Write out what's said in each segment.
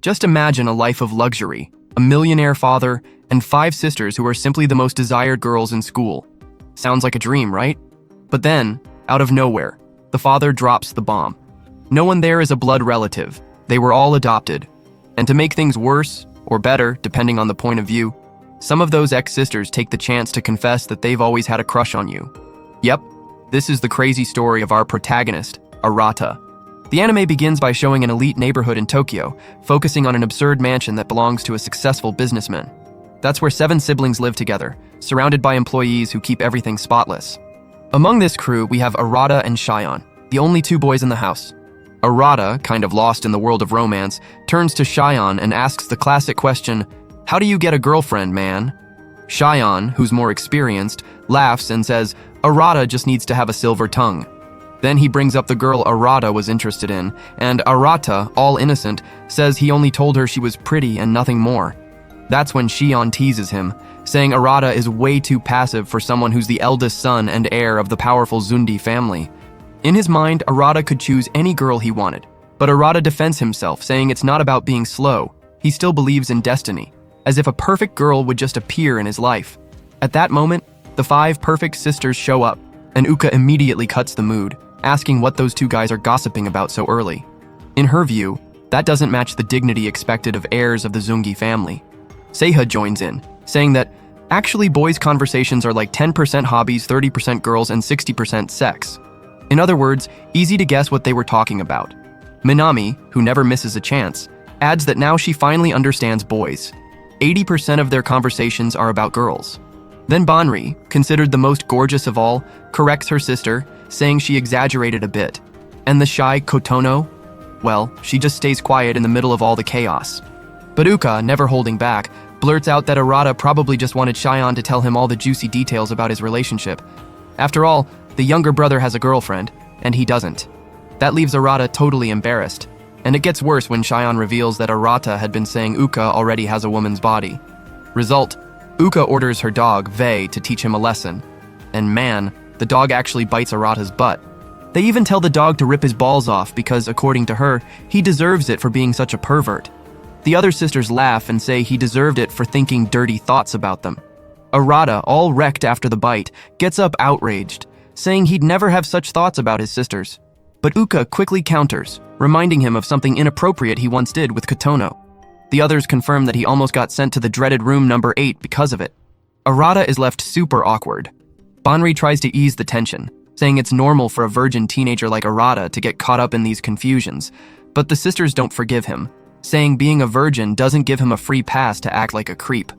Just imagine a life of luxury, a millionaire father, and 5 sisters who are simply the most desired girls in school. Sounds like a dream, right? But then, out of nowhere, the father drops the bomb. No one there is a blood relative. They were all adopted. And to make things worse, or better, depending on the point of view, some of those ex-sisters take the chance to confess that they've always had a crush on you. Yep, this is the crazy story of our protagonist, Arata. The anime begins by showing an elite neighborhood in Tokyo, focusing on an absurd mansion that belongs to a successful businessman. That's where 7 siblings live together, surrounded by employees who keep everything spotless. Among this crew, we have Arata and Shion, the only 2 boys in the house. Arata, kind of lost in the world of romance, turns to Shion and asks the classic question, "How do you get a girlfriend, man?" Shion, who's more experienced, laughs and says, Arata just needs to have a silver tongue. Then he brings up the girl Arata was interested in, and Arata, all innocent, says he only told her she was pretty and nothing more. That's when Shion teases him, saying Arata is way too passive for someone who's the eldest son and heir of the powerful Zundi family. In his mind, Arata could choose any girl he wanted, but Arata defends himself, saying it's not about being slow. He still believes in destiny, as if a perfect girl would just appear in his life. At that moment, the 5 perfect sisters show up, and Uka immediately cuts the mood, asking what those 2 guys are gossiping about so early. In her view, that doesn't match the dignity expected of heirs of the Zungi family. Seiha joins in, saying that, actually boys' conversations are like 10% hobbies, 30% girls, and 60% sex. In other words, easy to guess what they were talking about. Minami, who never misses a chance, adds that now she finally understands boys. 80% of their conversations are about girls. Then Banri, considered the most gorgeous of all, corrects her sister, saying she exaggerated a bit. And the shy Kotono? Well, she just stays quiet in the middle of all the chaos. But Uka, never holding back, blurts out that Arata probably just wanted Shion to tell him all the juicy details about his relationship. After all, the younger brother has a girlfriend, and he doesn't. That leaves Arata totally embarrassed, and it gets worse when Shion reveals that Arata had been saying Uka already has a woman's body. Result, Uka orders her dog, Vei, to teach him a lesson. And man, the dog actually bites Arata's butt. They even tell the dog to rip his balls off because, according to her, he deserves it for being such a pervert. The other sisters laugh and say he deserved it for thinking dirty thoughts about them. Arata, all wrecked after the bite, gets up outraged, saying he'd never have such thoughts about his sisters. But Uka quickly counters, reminding him of something inappropriate he once did with Kotono. The others confirm that he almost got sent to the dreaded room number 8 because of it. Arata is left super awkward. Banri tries to ease the tension, saying it's normal for a virgin teenager like Arata to get caught up in these confusions, but the sisters don't forgive him, saying being a virgin doesn't give him a free pass to act like a creep.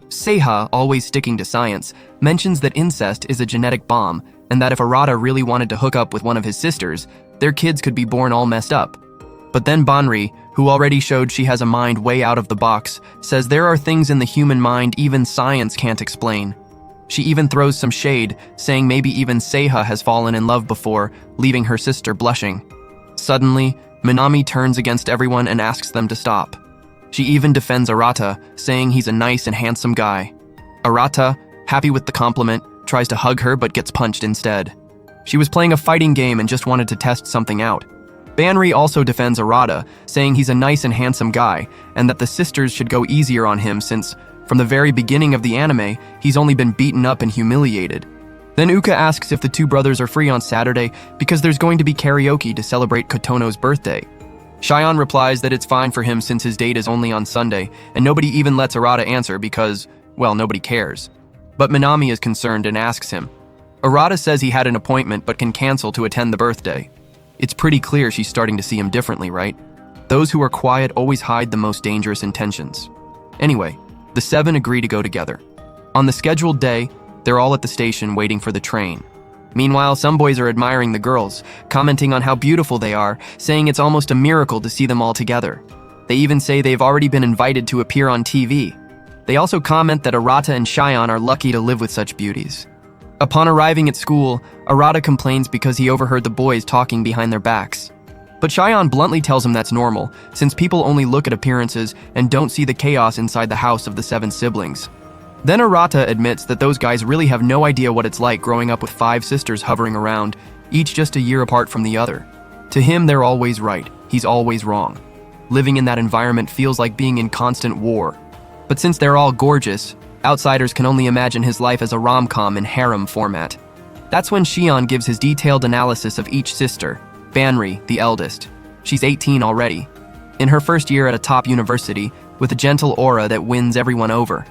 Seiha, always sticking to science, mentions that incest is a genetic bomb, and that if Arata really wanted to hook up with one of his sisters, their kids could be born all messed up. But then Banri, who already showed she has a mind way out of the box, says there are things in the human mind even science can't explain. She even throws some shade, saying maybe even Seiha has fallen in love before, leaving her sister blushing. Suddenly, Minami turns against everyone and asks them to stop. She even defends Arata, saying he's a nice and handsome guy. Arata, happy with the compliment, tries to hug her but gets punched instead. She was playing a fighting game and just wanted to test something out. Banri also defends Arata, saying he's a nice and handsome guy, and that the sisters should go easier on him since, from the very beginning of the anime, he's only been beaten up and humiliated. Then Uka asks if the 2 brothers are free on Saturday because there's going to be karaoke to celebrate Kotono's birthday. Shion replies that it's fine for him since his date is only on Sunday, and nobody even lets Arata answer because, well, nobody cares. But Minami is concerned and asks him. Arata says he had an appointment but can cancel to attend the birthday. It's pretty clear she's starting to see him differently, right? Those who are quiet always hide the most dangerous intentions. Anyway, the 7 agree to go together. On the scheduled day, they're all at the station waiting for the train. Meanwhile, some boys are admiring the girls, commenting on how beautiful they are, saying it's almost a miracle to see them all together. They even say they've already been invited to appear on TV. They also comment that Arata and Shion are lucky to live with such beauties. Upon arriving at school, Arata complains because he overheard the boys talking behind their backs. But Shion bluntly tells him that's normal, since people only look at appearances and don't see the chaos inside the house of the 7 siblings. Then Arata admits that those guys really have no idea what it's like growing up with 5 sisters hovering around, each just a year apart from the other. To him, they're always right, he's always wrong. Living in that environment feels like being in constant war. But since they're all gorgeous, outsiders can only imagine his life as a rom-com in harem format. That's when Shion gives his detailed analysis of each sister. Banri, the eldest. She's 18 already. In her first year at a top university, with a gentle aura that wins everyone over.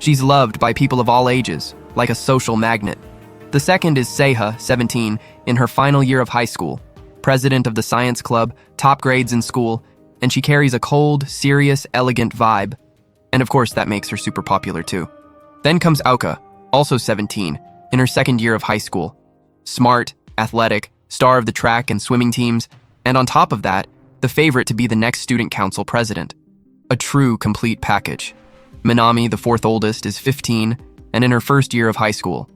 She's loved by people of all ages, like a social magnet. The second is Seiha, 17, in her final year of high school. President of the science club, top grades in school, and she carries a cold, serious, elegant vibe. And of course, that makes her super popular too. Then comes Aoka, also 17, in her second year of high school. Smart, athletic, star of the track and swimming teams, and on top of that, the favorite to be the next student council president. A true, complete package. Minami, the fourth oldest, is 15, and in her first year of high school.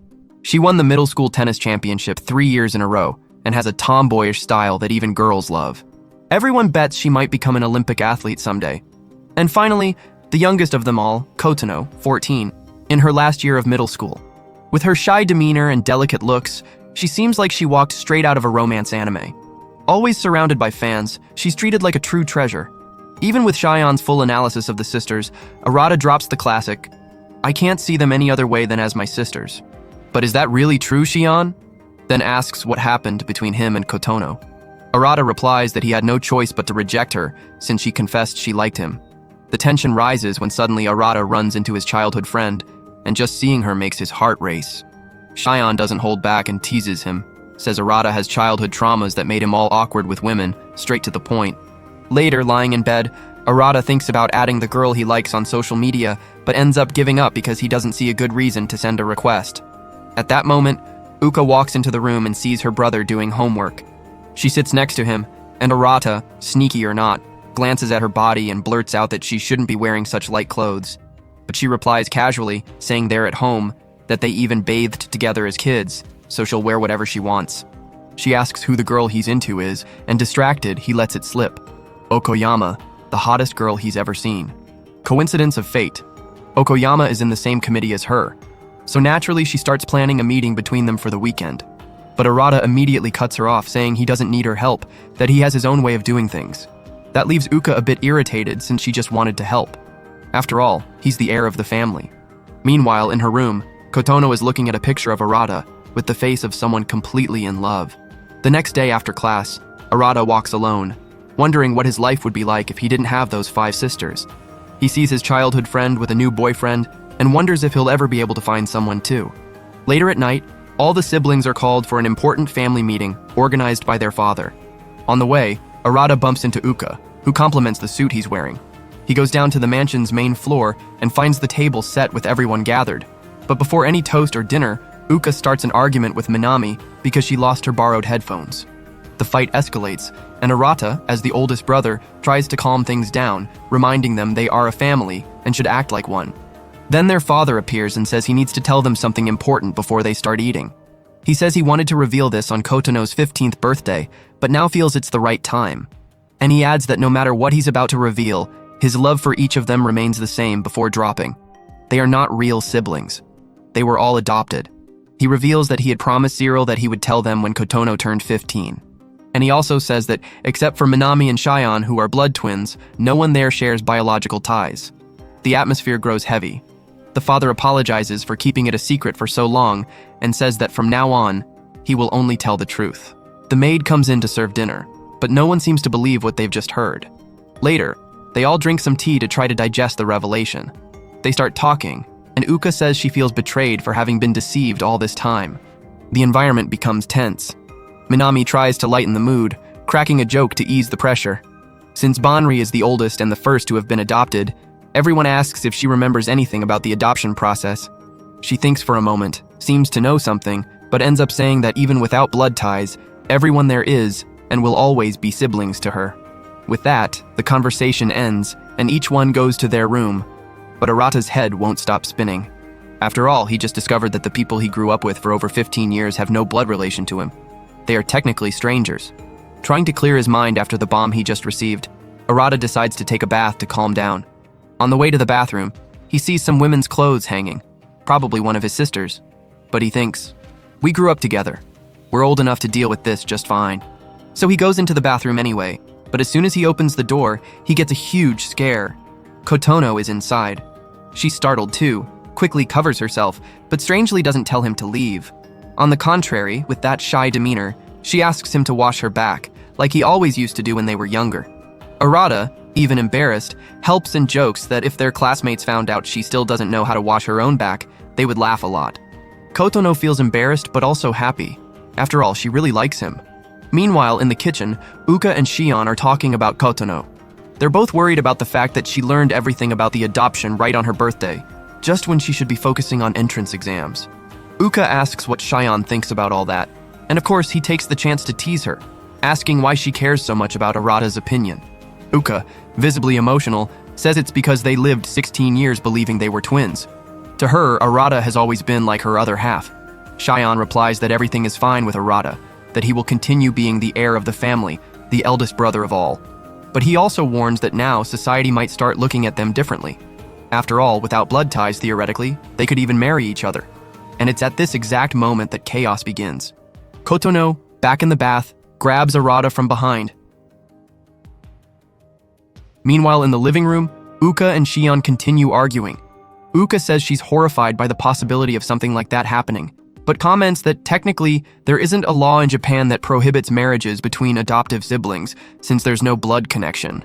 She won the middle school tennis championship 3 years in a row, and has a tomboyish style that even girls love. Everyone bets she might become an Olympic athlete someday. And finally, the youngest of them all, Kotono, 14, in her last year of middle school. With her shy demeanor and delicate looks, she seems like she walked straight out of a romance anime. Always surrounded by fans, she's treated like a true treasure. Even with Shion's full analysis of the sisters, Arata drops the classic, "I can't see them any other way than as my sisters." But is that really true, Shion? Then asks what happened between him and Kotono. Arata replies that he had no choice but to reject her since she confessed she liked him. The tension rises when suddenly Arata runs into his childhood friend, and just seeing her makes his heart race. Shion doesn't hold back and teases him, says Arata has childhood traumas that made him all awkward with women, straight to the point. Later, lying in bed, Arata thinks about adding the girl he likes on social media, but ends up giving up because he doesn't see a good reason to send a request. At that moment, Uka walks into the room and sees her brother doing homework. She sits next to him, and Arata, sneaky or not, glances at her body and blurts out that she shouldn't be wearing such light clothes. But she replies casually, saying they're at home, that they even bathed together as kids, so she'll wear whatever she wants. She asks who the girl he's into is, and distracted, he lets it slip. Okoyama, the hottest girl he's ever seen. Coincidence of fate. Okoyama is in the same committee as her, so naturally she starts planning a meeting between them for the weekend. But Arata immediately cuts her off, saying he doesn't need her help, that he has his own way of doing things. That leaves Uka a bit irritated since she just wanted to help. After all, he's the heir of the family. Meanwhile, in her room, Kotono is looking at a picture of Arata with the face of someone completely in love. The next day after class, Arata walks alone, wondering what his life would be like if he didn't have those 5 sisters. He sees his childhood friend with a new boyfriend and wonders if he'll ever be able to find someone too. Later at night, all the siblings are called for an important family meeting organized by their father. On the way, Arata bumps into Uka, who compliments the suit he's wearing. He goes down to the mansion's main floor and finds the table set with everyone gathered. But before any toast or dinner, Uka starts an argument with Minami because she lost her borrowed headphones. The fight escalates, and Arata, as the oldest brother, tries to calm things down, reminding them they are a family and should act like one. Then their father appears and says he needs to tell them something important before they start eating. He says he wanted to reveal this on Kotono's 15th birthday, but now feels it's the right time. And he adds that no matter what he's about to reveal, his love for each of them remains the same before dropping. They are not real siblings. They were all adopted. He reveals that he had promised Cyril that he would tell them when Kotono turned 15. And he also says that, except for Minami and Shion, who are blood twins, no one there shares biological ties. The atmosphere grows heavy. The father apologizes for keeping it a secret for so long and says that from now on, he will only tell the truth. The maid comes in to serve dinner, but no one seems to believe what they've just heard. Later, they all drink some tea to try to digest the revelation. They start talking, and Uka says she feels betrayed for having been deceived all this time. The environment becomes tense. Minami tries to lighten the mood, cracking a joke to ease the pressure. Since Banri is the oldest and the first to have been adopted, everyone asks if she remembers anything about the adoption process. She thinks for a moment, seems to know something, but ends up saying that even without blood ties, everyone there is and will always be siblings to her. With that, the conversation ends, and each one goes to their room. But Arata's head won't stop spinning. After all, he just discovered that the people he grew up with for over 15 years have no blood relation to him. They are technically strangers. Trying to clear his mind after the bomb he just received, Arata decides to take a bath to calm down. On the way to the bathroom, he sees some women's clothes hanging, probably one of his sisters. But he thinks, we grew up together. We're old enough to deal with this just fine. So he goes into the bathroom anyway, but But as soon as he opens the door, he gets a huge scare. Kotono is inside. She's startled too, quickly covers herself, but strangely doesn't tell him to leave. On the contrary, with that shy demeanor, she asks him to wash her back, like he always used to do when they were younger. Arata, even embarrassed, helps and jokes that if their classmates found out she still doesn't know how to wash her own back, they would laugh a lot. Kotono feels embarrassed but also happy. After all, she really likes him. Meanwhile, in the kitchen, Uka and Shion are talking about Kotono. They're both worried about the fact that she learned everything about the adoption right on her birthday, just when she should be focusing on entrance exams. Uka asks what Shion thinks about all that, and of course he takes the chance to tease her, asking why she cares so much about Arata's opinion. Uka, visibly emotional, says it's because they lived 16 years believing they were twins. To her, Arata has always been like her other half. Shion replies that everything is fine with Arata, that he will continue being the heir of the family, the eldest brother of all. But he also warns that now society might start looking at them differently. After all, without blood ties, theoretically, they could even marry each other. And it's at this exact moment that chaos begins. Kotono, back in the bath, grabs Arata from behind. Meanwhile, in the living room, Uka and Shion continue arguing. Uka says she's horrified by the possibility of something like that happening, but comments that technically there isn't a law in Japan that prohibits marriages between adoptive siblings since there's no blood connection.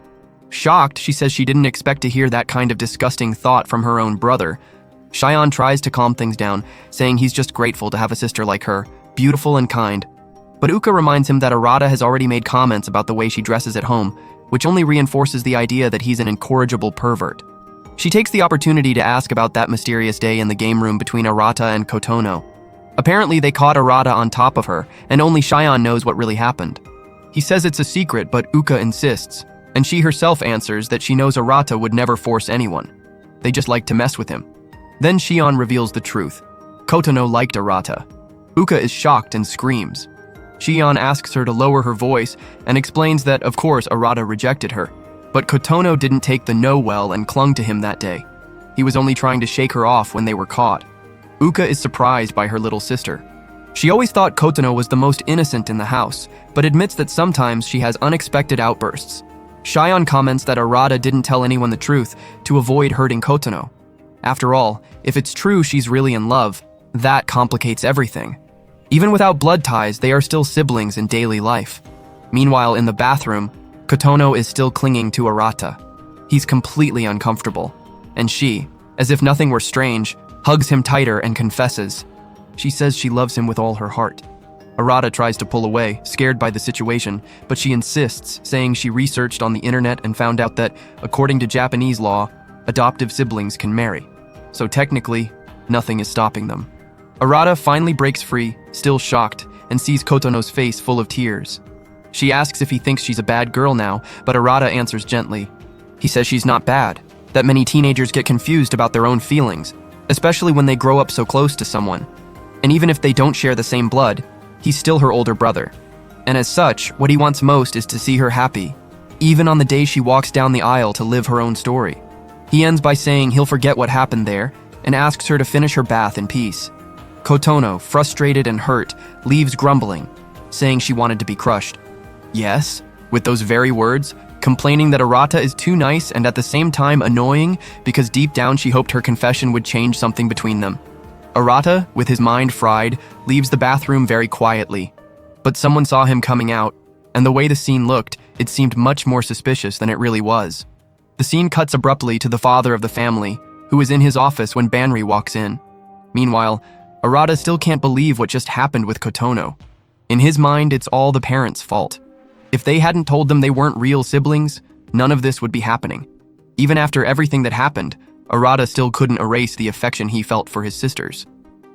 Shocked, she says she didn't expect to hear that kind of disgusting thought from her own brother. Shion tries to calm things down, saying he's just grateful to have a sister like her, beautiful and kind. But Uka reminds him that Arata has already made comments about the way she dresses at home, which only reinforces the idea that he's an incorrigible pervert. She takes the opportunity to ask about that mysterious day in the game room between Arata and Kotono. Apparently, they caught Arata on top of her, and only Shion knows what really happened. He says it's a secret, but Uka insists, and she herself answers that she knows Arata would never force anyone. They just like to mess with him. Then Shion reveals the truth. Kotono liked Arata. Uka is shocked and screams. Shion asks her to lower her voice and explains that, of course, Arata rejected her. But Kotono didn't take the no well and clung to him that day. He was only trying to shake her off when they were caught. Uka is surprised by her little sister. She always thought Kotono was the most innocent in the house, but admits that sometimes she has unexpected outbursts. Shion comments that Arata didn't tell anyone the truth to avoid hurting Kotono. After all, if it's true she's really in love, that complicates everything. Even without blood ties, they are still siblings in daily life. Meanwhile, in the bathroom, Kotono is still clinging to Arata. He's completely uncomfortable, and she, as if nothing were strange, hugs him tighter and confesses. She says she loves him with all her heart. Arata tries to pull away, scared by the situation, but she insists, saying she researched on the internet and found out that, according to Japanese law, adoptive siblings can marry. So technically, nothing is stopping them. Arata finally breaks free, still shocked, and sees Kotono's face full of tears. She asks if he thinks she's a bad girl now, but Arata answers gently. He says she's not bad, that many teenagers get confused about their own feelings, especially when they grow up so close to someone. And even if they don't share the same blood, he's still her older brother. And as such, what he wants most is to see her happy, even on the day she walks down the aisle to live her own story. He ends by saying he'll forget what happened there and asks her to finish her bath in peace. Kotono, frustrated and hurt, leaves grumbling, saying she wanted to be crushed. Yes, with those very words, complaining that Arata is too nice and at the same time annoying because deep down she hoped her confession would change something between them. Arata, with his mind fried, leaves the bathroom very quietly. But someone saw him coming out, and the way the scene looked, it seemed much more suspicious than it really was. The scene cuts abruptly to the father of the family, who is in his office when Banri walks in. Meanwhile, Arata still can't believe what just happened with Kotono. In his mind, it's all the parents' fault. If they hadn't told them they weren't real siblings, none of this would be happening. Even after everything that happened, Arata still couldn't erase the affection he felt for his sisters.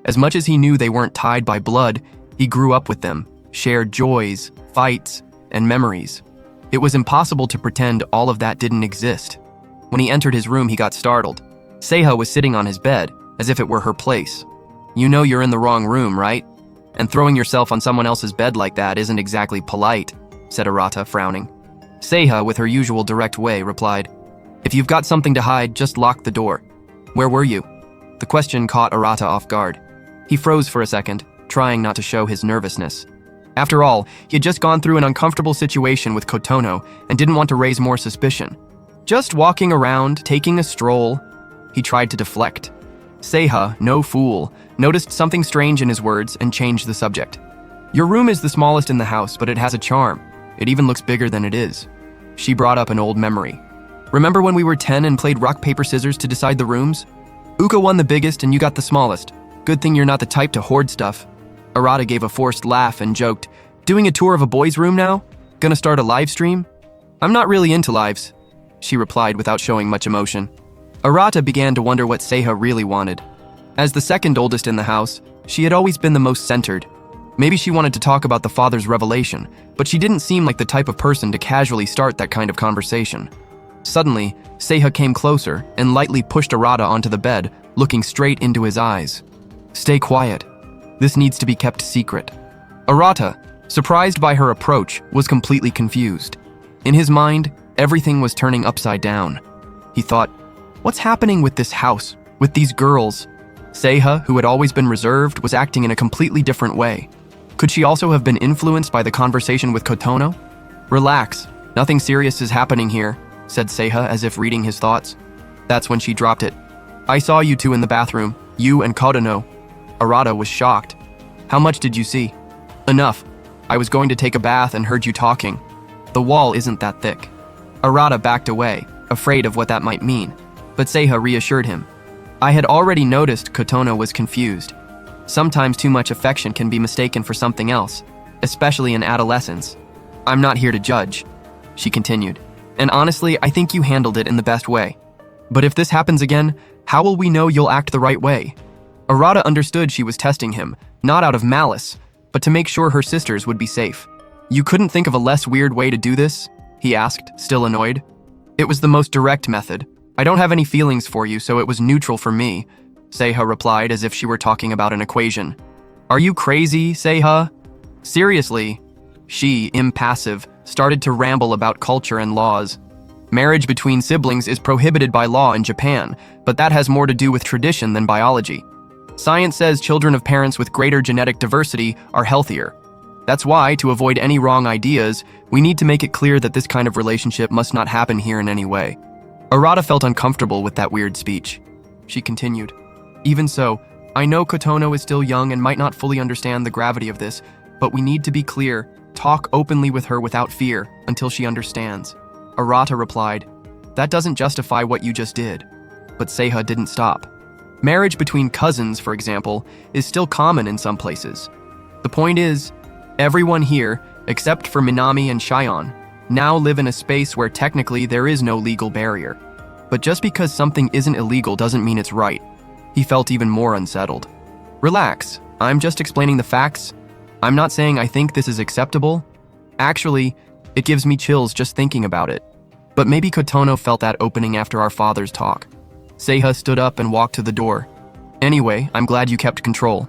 As much as he knew they weren't tied by blood, he grew up with them, shared joys, fights, and memories. It was impossible to pretend all of that didn't exist. When he entered his room, he got startled. Seiha was sitting on his bed, as if it were her place. You know you're in the wrong room, right? And throwing yourself on someone else's bed like that isn't exactly polite, said Arata, frowning. Seiha, with her usual direct way, replied, If you've got something to hide, just lock the door. Where were you? The question caught Arata off guard. He froze for a second, trying not to show his nervousness. After all, he had just gone through an uncomfortable situation with Kotono and didn't want to raise more suspicion. Just walking around, taking a stroll, he tried to deflect. Seiha, no fool, noticed something strange in his words and changed the subject. Your room is the smallest in the house, but it has a charm. It even looks bigger than it is. She brought up an old memory. Remember when we were 10 and played rock, paper, scissors to decide the rooms? Uka won the biggest and you got the smallest. Good thing you're not the type to hoard stuff. Arata gave a forced laugh and joked, doing a tour of a boy's room now? Gonna start a live stream? I'm not really into lives, she replied without showing much emotion. Arata began to wonder what Seiha really wanted. As the second oldest in the house, she had always been the most centered. Maybe she wanted to talk about the father's revelation, but she didn't seem like the type of person to casually start that kind of conversation. Suddenly, Seiha came closer and lightly pushed Arata onto the bed, looking straight into his eyes. Stay quiet. This needs to be kept secret. Arata, surprised by her approach, was completely confused. In his mind, everything was turning upside down. He thought, what's happening with this house, with these girls? Seiha, who had always been reserved, was acting in a completely different way. Could she also have been influenced by the conversation with Kotono? Relax, nothing serious is happening here, said Seiha as if reading his thoughts. That's when she dropped it. I saw you two in the bathroom, you and Kodono. Arata was shocked. How much did you see? Enough. I was going to take a bath and heard you talking. The wall isn't that thick. Arata backed away, afraid of what that might mean, but Seiha reassured him. I had already noticed Kotono was confused. Sometimes too much affection can be mistaken for something else, especially in adolescence. I'm not here to judge, she continued. And honestly, I think you handled it in the best way. But if this happens again, how will we know you'll act the right way? Arata understood she was testing him, not out of malice, but to make sure her sisters would be safe. You couldn't think of a less weird way to do this? He asked, still annoyed. It was the most direct method. I don't have any feelings for you, so it was neutral for me, Seiha replied as if she were talking about an equation. Are you crazy, Seiha? Seriously? She, impassive, started to ramble about culture and laws. Marriage between siblings is prohibited by law in Japan, but that has more to do with tradition than biology. Science says children of parents with greater genetic diversity are healthier. That's why, to avoid any wrong ideas, we need to make it clear that this kind of relationship must not happen here in any way. Arata felt uncomfortable with that weird speech. She continued, even so, I know Kotono is still young and might not fully understand the gravity of this, but we need to be clear, talk openly with her without fear, until she understands. Arata replied, that doesn't justify what you just did. But Seiha didn't stop. Marriage between cousins, for example, is still common in some places. The point is, everyone here, except for Minami and Shion, now live in a space where technically there is no legal barrier. But just because something isn't illegal doesn't mean it's right. He felt even more unsettled. Relax, I'm just explaining the facts. I'm not saying I think this is acceptable. Actually, it gives me chills just thinking about it. But maybe Kotono felt that opening after our father's talk. Seiha stood up and walked to the door. Anyway, I'm glad you kept control.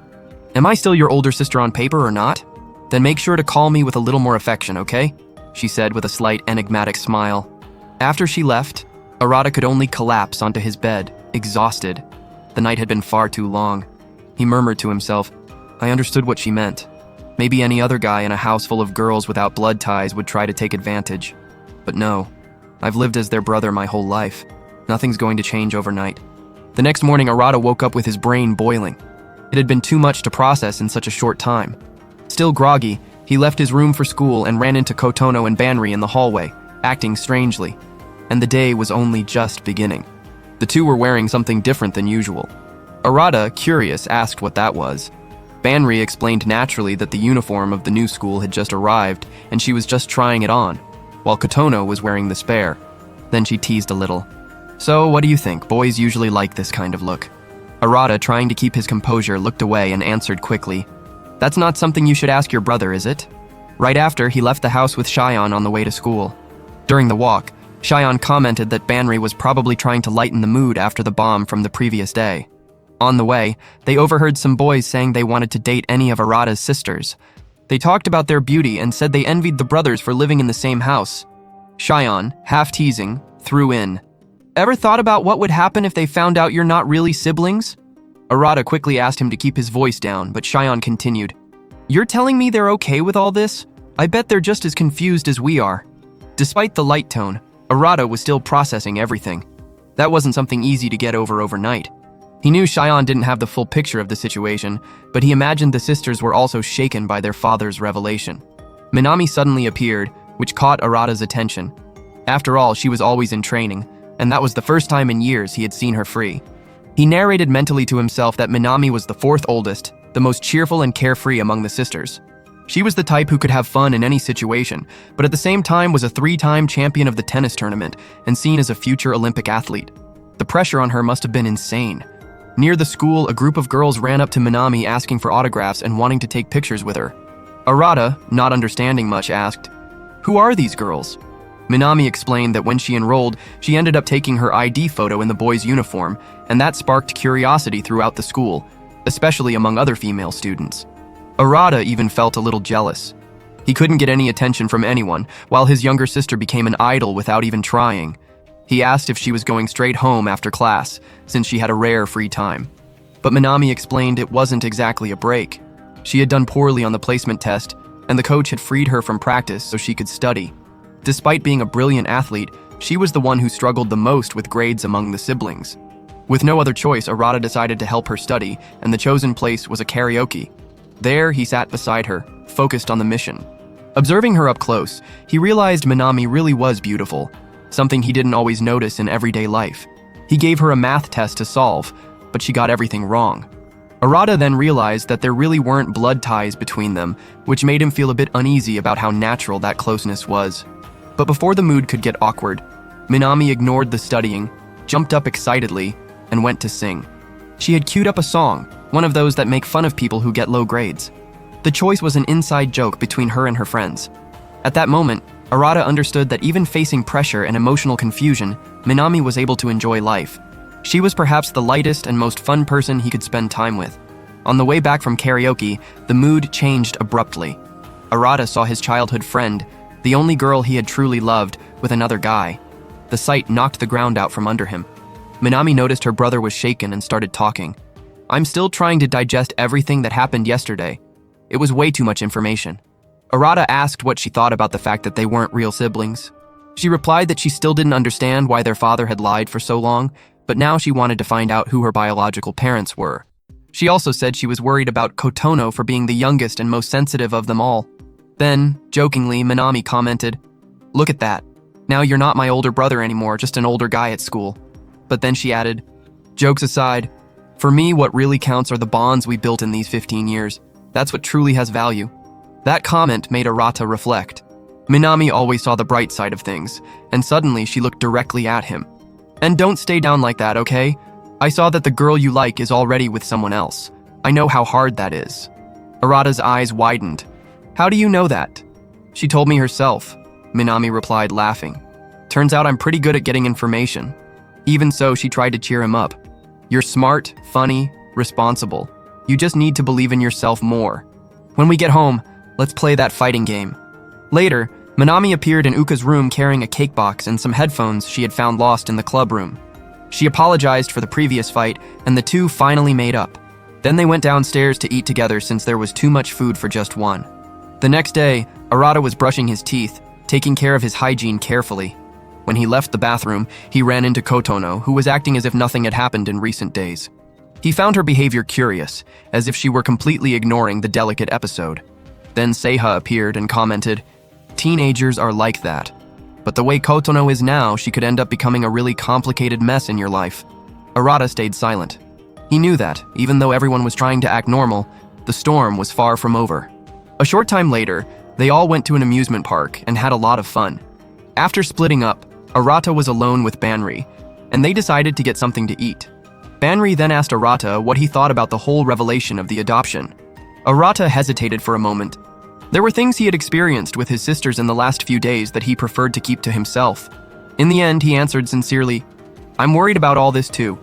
Am I still your older sister on paper or not? Then make sure to call me with a little more affection, okay? She said with a slight enigmatic smile. After she left, Arata could only collapse onto his bed, exhausted. The night had been far too long. He murmured to himself, I understood what she meant. Maybe any other guy in a house full of girls without blood ties would try to take advantage. But no, I've lived as their brother my whole life. Nothing's going to change overnight. The next morning, Arata woke up with his brain boiling. It had been too much to process in such a short time. Still groggy, he left his room for school and ran into Kotono and Banri in the hallway, acting strangely. And the day was only just beginning. The two were wearing something different than usual. Arata, curious, asked what that was. Banri explained naturally that the uniform of the new school had just arrived and she was just trying it on, while Kotono was wearing the spare. Then she teased a little. So, what do you think? Boys usually like this kind of look. Arata, trying to keep his composure, looked away and answered quickly. That's not something you should ask your brother, is it? Right after, he left the house with Shion on the way to school. During the walk, Shion commented that Banri was probably trying to lighten the mood after the bomb from the previous day. On the way, they overheard some boys saying they wanted to date any of Arata's sisters. They talked about their beauty and said they envied the brothers for living in the same house. Shion, half teasing, threw in, Ever thought about what would happen if they found out you're not really siblings? Arata quickly asked him to keep his voice down, but Shion continued, You're telling me they're okay with all this? I bet they're just as confused as we are. Despite the light tone, Arata was still processing everything. That wasn't something easy to get over overnight. He knew Shion didn't have the full picture of the situation, but he imagined the sisters were also shaken by their father's revelation. Minami suddenly appeared, which caught Arata's attention. After all, she was always in training, and that was the first time in years he had seen her free. He narrated mentally to himself that Minami was the fourth oldest, the most cheerful and carefree among the sisters. She was the type who could have fun in any situation, but at the same time was a 3-time champion of the tennis tournament and seen as a future Olympic athlete. The pressure on her must have been insane. Near the school, a group of girls ran up to Minami asking for autographs and wanting to take pictures with her. Arata, not understanding much, asked, "Who are these girls?" Minami explained that when she enrolled, she ended up taking her ID photo in the boys' uniform, and that sparked curiosity throughout the school, especially among other female students. Arata even felt a little jealous. He couldn't get any attention from anyone, while his younger sister became an idol without even trying. He asked if she was going straight home after class, since she had a rare free time. But Minami explained it wasn't exactly a break. She had done poorly on the placement test, and the coach had freed her from practice so she could study. Despite being a brilliant athlete, she was the one who struggled the most with grades among the siblings. With no other choice, Arata decided to help her study, and the chosen place was a karaoke. There, he sat beside her, focused on the mission. Observing her up close, he realized Minami really was beautiful, something he didn't always notice in everyday life. He gave her a math test to solve, but she got everything wrong. Arata then realized that there really weren't blood ties between them, which made him feel a bit uneasy about how natural that closeness was. But before the mood could get awkward, Minami ignored the studying, jumped up excitedly, and went to sing. She had queued up a song, one of those that make fun of people who get low grades. The choice was an inside joke between her and her friends. At that moment, Arata understood that even facing pressure and emotional confusion, Minami was able to enjoy life. She was perhaps the lightest and most fun person he could spend time with. On the way back from karaoke, the mood changed abruptly. Arata saw his childhood friend, the only girl he had truly loved, with another guy. The sight knocked the ground out from under him. Minami noticed her brother was shaken and started talking. "I'm still trying to digest everything that happened yesterday. It was way too much information." Arata asked what she thought about the fact that they weren't real siblings. She replied that she still didn't understand why their father had lied for so long, but now she wanted to find out who her biological parents were. She also said she was worried about Kotono for being the youngest and most sensitive of them all. Then, jokingly, Minami commented, "Look at that. Now you're not my older brother anymore, just an older guy at school." But then she added, "Jokes aside, for me what really counts are the bonds we built in these 15 years. That's what truly has value." That comment made Arata reflect. Minami always saw the bright side of things, and suddenly she looked directly at him. "And don't stay down like that, okay? I saw that the girl you like is already with someone else. I know how hard that is." Arata's eyes widened. "How do you know that?" "She told me herself," Minami replied, laughing. "Turns out I'm pretty good at getting information." Even so, she tried to cheer him up. "You're smart, funny, responsible. You just need to believe in yourself more. When we get home, let's play that fighting game." Later, Minami appeared in Uka's room carrying a cake box and some headphones she had found lost in the club room. She apologized for the previous fight, and the two finally made up. Then they went downstairs to eat together since there was too much food for just one. The next day, Arata was brushing his teeth, taking care of his hygiene carefully. When he left the bathroom, he ran into Kotono, who was acting as if nothing had happened in recent days. He found her behavior curious, as if she were completely ignoring the delicate episode. Then Seiha appeared and commented, "Teenagers are like that. But the way Kotono is now, she could end up becoming a really complicated mess in your life." Arata stayed silent. He knew that, even though everyone was trying to act normal, the storm was far from over. A short time later, they all went to an amusement park and had a lot of fun. After splitting up, Arata was alone with Banri, and they decided to get something to eat. Banri then asked Arata what he thought about the whole revelation of the adoption. Arata hesitated for a moment. There were things he had experienced with his sisters in the last few days that he preferred to keep to himself. In the end, he answered sincerely, "I'm worried about all this too.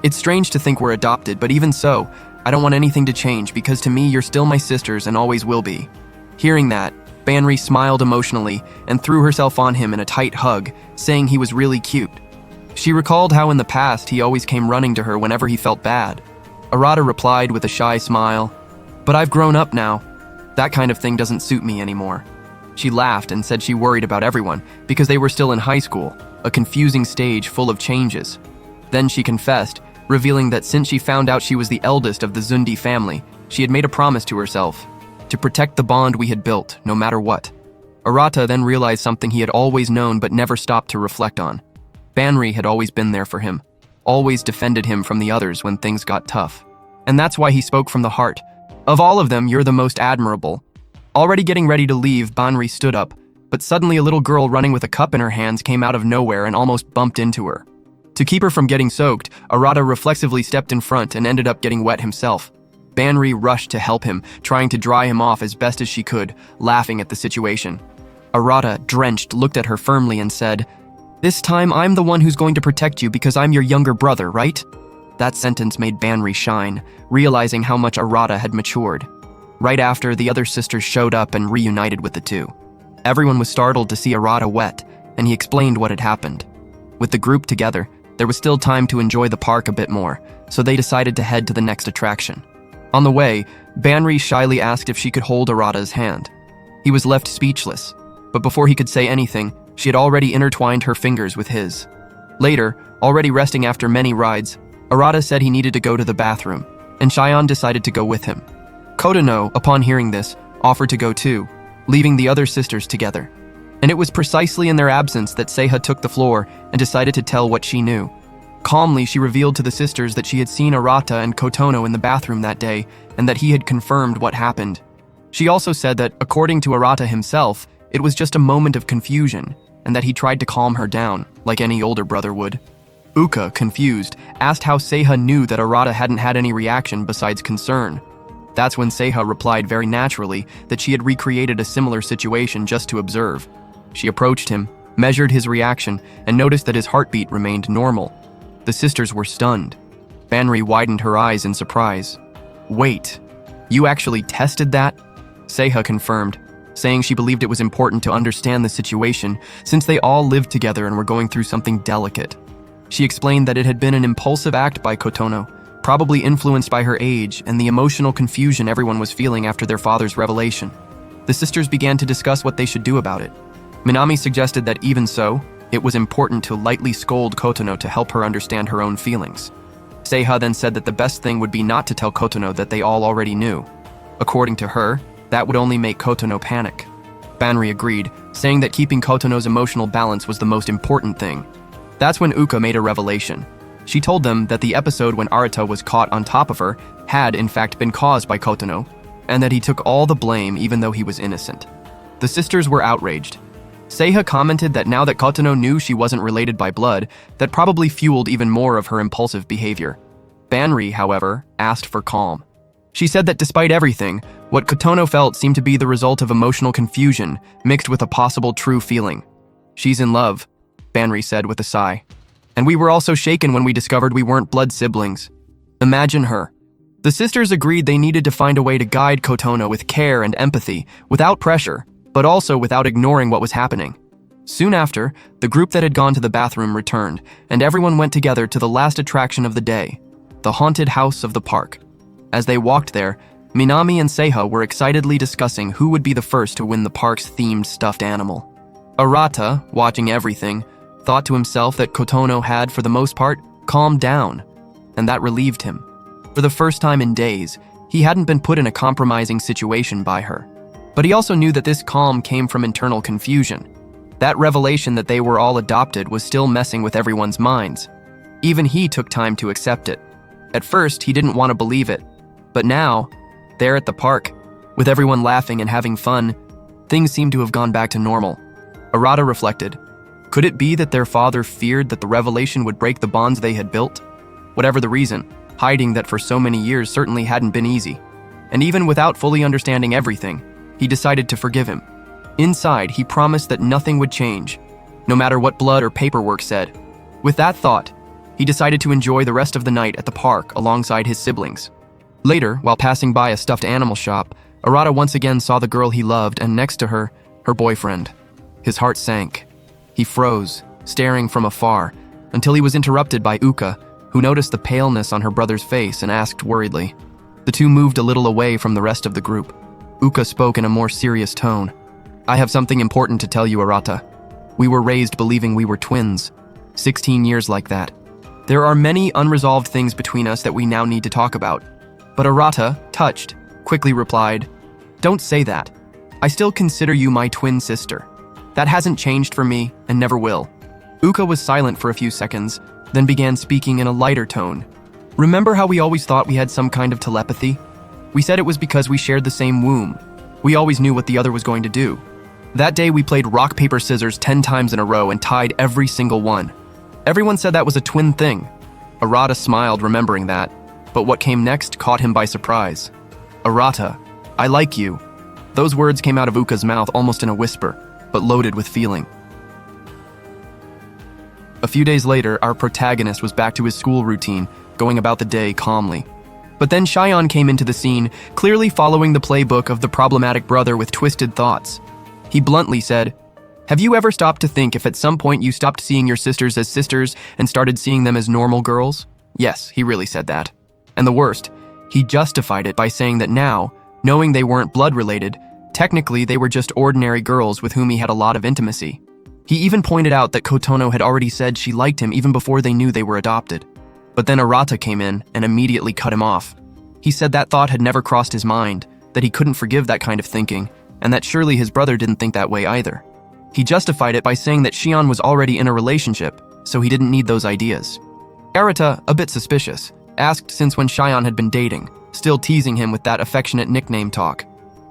It's strange to think we're adopted, but even so, I don't want anything to change because to me you're still my sisters and always will be." Hearing that, Banri smiled emotionally and threw herself on him in a tight hug, saying he was really cute. She recalled how in the past he always came running to her whenever he felt bad. Arata replied with a shy smile, "But I've grown up now." That kind of thing doesn't suit me anymore." She laughed and said she worried about everyone because they were still in high school, a confusing stage full of changes. Then she confessed, revealing that since she found out she was the eldest of the Zundi family, she had made a promise to herself to protect the bond we had built, no matter what. Arata then realized something he had always known but never stopped to reflect on. Banri had always been there for him, always defended him from the others when things got tough. And that's why he spoke from the heart. "Of all of them, you're the most admirable." Already getting ready to leave, Banri stood up, but suddenly a little girl running with a cup in her hands came out of nowhere and almost bumped into her. To keep her from getting soaked, Arata reflexively stepped in front and ended up getting wet himself. Banri rushed to help him, trying to dry him off as best as she could, laughing at the situation. Arata, drenched, looked at her firmly and said, "This time I'm the one who's going to protect you because I'm your younger brother, right?" That sentence made Banri shine, realizing how much Arata had matured. Right after, the other sisters showed up and reunited with the two. Everyone was startled to see Arata wet, and he explained what had happened. With the group together, there was still time to enjoy the park a bit more, so they decided to head to the next attraction. On the way, Banri shyly asked if she could hold Arata's hand. He was left speechless, but before he could say anything, she had already intertwined her fingers with his. Later, already resting after many rides, Arata said he needed to go to the bathroom, and Shion decided to go with him. Kodono, upon hearing this, offered to go too, leaving the other sisters together. And it was precisely in their absence that Seiha took the floor and decided to tell what she knew. Calmly, she revealed to the sisters that she had seen Arata and Kotono in the bathroom that day, and that he had confirmed what happened. She also said that, according to Arata himself, it was just a moment of confusion, and that he tried to calm her down, like any older brother would. Uka, confused, asked how Seiha knew that Arata hadn't had any reaction besides concern. That's when Seiha replied very naturally that she had recreated a similar situation just to observe. She approached him, measured his reaction, and noticed that his heartbeat remained normal. The sisters were stunned. Banri widened her eyes in surprise. "Wait, you actually tested that?" Seiha confirmed, saying she believed it was important to understand the situation since they all lived together and were going through something delicate. She explained that it had been an impulsive act by Kotono, probably influenced by her age and the emotional confusion everyone was feeling after their father's revelation. The sisters began to discuss what they should do about it. Minami suggested that even so, it was important to lightly scold Kotono to help her understand her own feelings. Seiha then said that the best thing would be not to tell Kotono that they all already knew. According to her, that would only make Kotono panic. Banri agreed, saying that keeping Kotono's emotional balance was the most important thing. That's when Uka made a revelation. She told them that the episode when Arata was caught on top of her had in fact been caused by Kotono, and that he took all the blame even though he was innocent. The sisters were outraged. Seiha commented that now that Kotono knew she wasn't related by blood, that probably fueled even more of her impulsive behavior. Banri, however, asked for calm. She said that despite everything, what Kotono felt seemed to be the result of emotional confusion mixed with a possible true feeling. "She's in love," Banri said with a sigh. "And we were also shaken when we discovered we weren't blood siblings. Imagine her." The sisters agreed they needed to find a way to guide Kotono with care and empathy, without pressure, but also without ignoring what was happening. Soon after, the group that had gone to the bathroom returned, and everyone went together to the last attraction of the day, the haunted house of the park. As they walked there, Minami and Seiha were excitedly discussing who would be the first to win the park's themed stuffed animal. Arata, watching everything, thought to himself that Kotono had, for the most part, calmed down, and that relieved him. For the first time in days, he hadn't been put in a compromising situation by her. But he also knew that this calm came from internal confusion. That revelation that they were all adopted was still messing with everyone's minds. Even he took time to accept it. At first, he didn't want to believe it. But now, there at the park, with everyone laughing and having fun, things seemed to have gone back to normal. Arata reflected. Could it be that their father feared that the revelation would break the bonds they had built? Whatever the reason, hiding that for so many years certainly hadn't been easy. And even without fully understanding everything, he decided to forgive him. Inside, he promised that nothing would change, no matter what blood or paperwork said. With that thought, he decided to enjoy the rest of the night at the park alongside his siblings. Later, while passing by a stuffed animal shop, Arata once again saw the girl he loved and next to her, her boyfriend. His heart sank. He froze, staring from afar, until he was interrupted by Uka, who noticed the paleness on her brother's face and asked worriedly. The two moved a little away from the rest of the group. Uka spoke in a more serious tone. I have something important to tell you, Arata. We were raised believing we were twins. 16 years like that. There are many unresolved things between us that we now need to talk about. But Arata, touched, quickly replied, "Don't say that. I still consider you my twin sister. That hasn't changed for me and never will." Uka was silent for a few seconds, then began speaking in a lighter tone. "Remember how we always thought we had some kind of telepathy? We said it was because we shared the same womb. We always knew what the other was going to do. That day we played rock, paper, scissors 10 times in a row and tied every single one. Everyone said that was a twin thing." Arata smiled, remembering that, but what came next caught him by surprise. "Arata, I like you." Those words came out of Uka's mouth almost in a whisper, but loaded with feeling. A few days later, our protagonist was back to his school routine, going about the day calmly. But then Shion came into the scene, clearly following the playbook of the problematic brother with twisted thoughts. He bluntly said, "Have you ever stopped to think if at some point you stopped seeing your sisters as sisters and started seeing them as normal girls?" Yes, he really said that. And the worst, he justified it by saying that now, knowing they weren't blood-related, technically they were just ordinary girls with whom he had a lot of intimacy. He even pointed out that Kotono had already said she liked him even before they knew they were adopted. But then Arata came in and immediately cut him off. He said that thought had never crossed his mind, that he couldn't forgive that kind of thinking, and that surely his brother didn't think that way either. He justified it by saying that Shion was already in a relationship, so he didn't need those ideas. Arata, a bit suspicious, asked since when Shion had been dating, still teasing him with that affectionate nickname talk.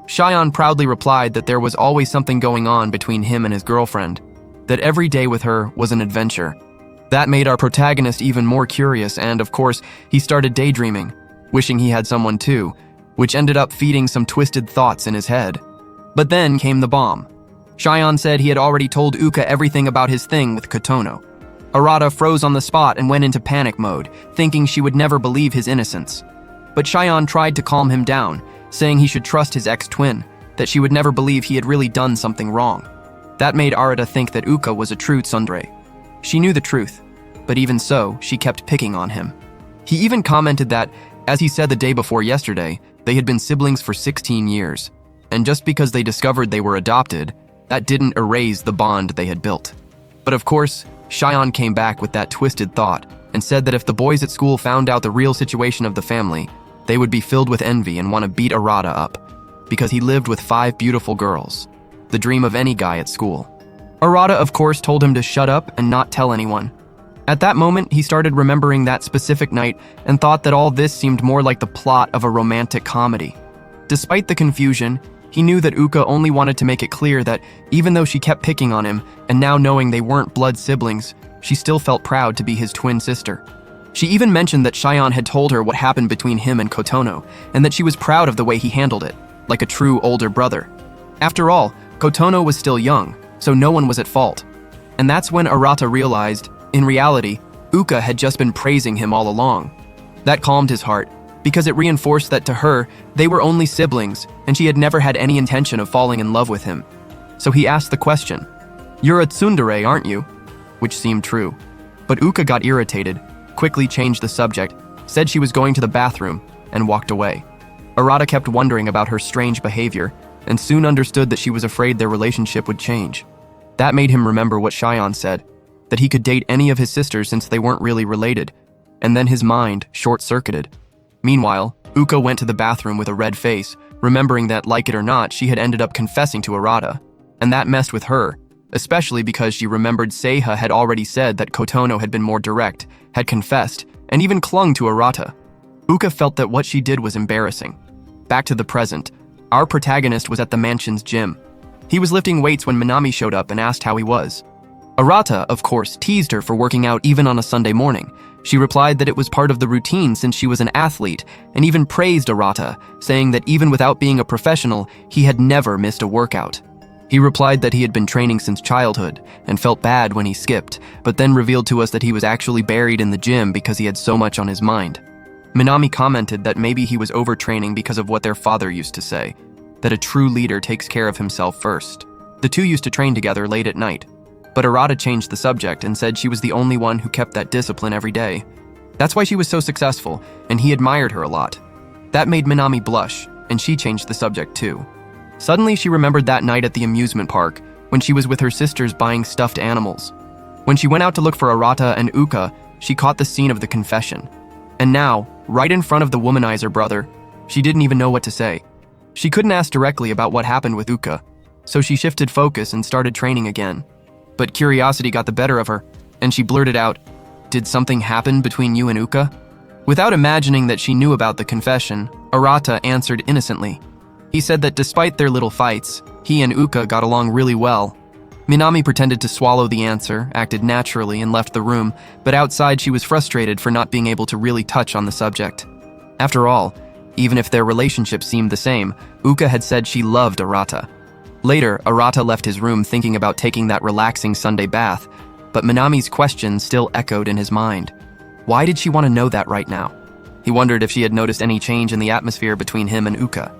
Shion proudly replied that there was always something going on between him and his girlfriend, that every day with her was an adventure. That made our protagonist even more curious, and of course, he started daydreaming, wishing he had someone too, which ended up feeding some twisted thoughts in his head. But then came the bomb. Shion said he had already told Uka everything about his thing with Kotono. Arata froze on the spot and went into panic mode, thinking she would never believe his innocence. But Shion tried to calm him down, saying he should trust his ex-twin, that she would never believe he had really done something wrong. That made Arata think that Uka was a true tsundere. She knew the truth, but even so, she kept picking on him. He even commented that, as he said the day before yesterday, they had been siblings for 16 years, and just because they discovered they were adopted, that didn't erase the bond they had built. But of course, Shion came back with that twisted thought and said that if the boys at school found out the real situation of the family, they would be filled with envy and want to beat Arata up, because he lived with 5 beautiful girls, the dream of any guy at school. Arata, of course, told him to shut up and not tell anyone. At that moment, he started remembering that specific night and thought that all this seemed more like the plot of a romantic comedy. Despite the confusion, he knew that Uka only wanted to make it clear that even though she kept picking on him, and now knowing they weren't blood siblings, she still felt proud to be his twin sister. She even mentioned that Shion had told her what happened between him and Kotono, and that she was proud of the way he handled it, like a true older brother. After all, Kotono was still young, so no one was at fault. And that's when Arata realized, in reality, Uka had just been praising him all along. That calmed his heart, because it reinforced that to her, they were only siblings, and she had never had any intention of falling in love with him. So he asked the question, "You're a tsundere, aren't you?" Which seemed true. But Uka got irritated, quickly changed the subject, said she was going to the bathroom, and walked away. Arata kept wondering about her strange behavior, and soon understood that she was afraid their relationship would change. That made him remember what Shion said, that he could date any of his sisters since they weren't really related, and then his mind short-circuited. Meanwhile, Uka went to the bathroom with a red face, remembering that, like it or not, she had ended up confessing to Arata, and that messed with her, especially because she remembered Seiha had already said that Kotono had been more direct, had confessed, and even clung to Arata. Uka felt that what she did was embarrassing. Back to the present, our protagonist was at the mansion's gym. He was lifting weights when Minami showed up and asked how he was. Arata, of course, teased her for working out even on a Sunday morning. She replied that it was part of the routine since she was an athlete, and even praised Arata, saying that even without being a professional, he had never missed a workout. He replied that he had been training since childhood, and felt bad when he skipped, but then revealed to us that he was actually buried in the gym because he had so much on his mind. Minami commented that maybe he was overtraining because of what their father used to say, that a true leader takes care of himself first. The two used to train together late at night. But Arata changed the subject and said she was the only one who kept that discipline every day. That's why she was so successful, and he admired her a lot. That made Minami blush, and she changed the subject too. Suddenly, she remembered that night at the amusement park when she was with her sisters buying stuffed animals. When she went out to look for Arata and Uka, she caught the scene of the confession. And now, right in front of the womanizer brother, she didn't even know what to say. She couldn't ask directly about what happened with Uka, so she shifted focus and started training again. But curiosity got the better of her, and she blurted out, "Did something happen between you and Uka?" Without imagining that she knew about the confession, Arata answered innocently. He said that despite their little fights, he and Uka got along really well. Minami pretended to swallow the answer, acted naturally, and left the room, but outside she was frustrated for not being able to really touch on the subject. After all, even if their relationship seemed the same, Uka had said she loved Arata. Later, Arata left his room thinking about taking that relaxing Sunday bath, but Minami's question still echoed in his mind. Why did she want to know that right now? He wondered if she had noticed any change in the atmosphere between him and Uka.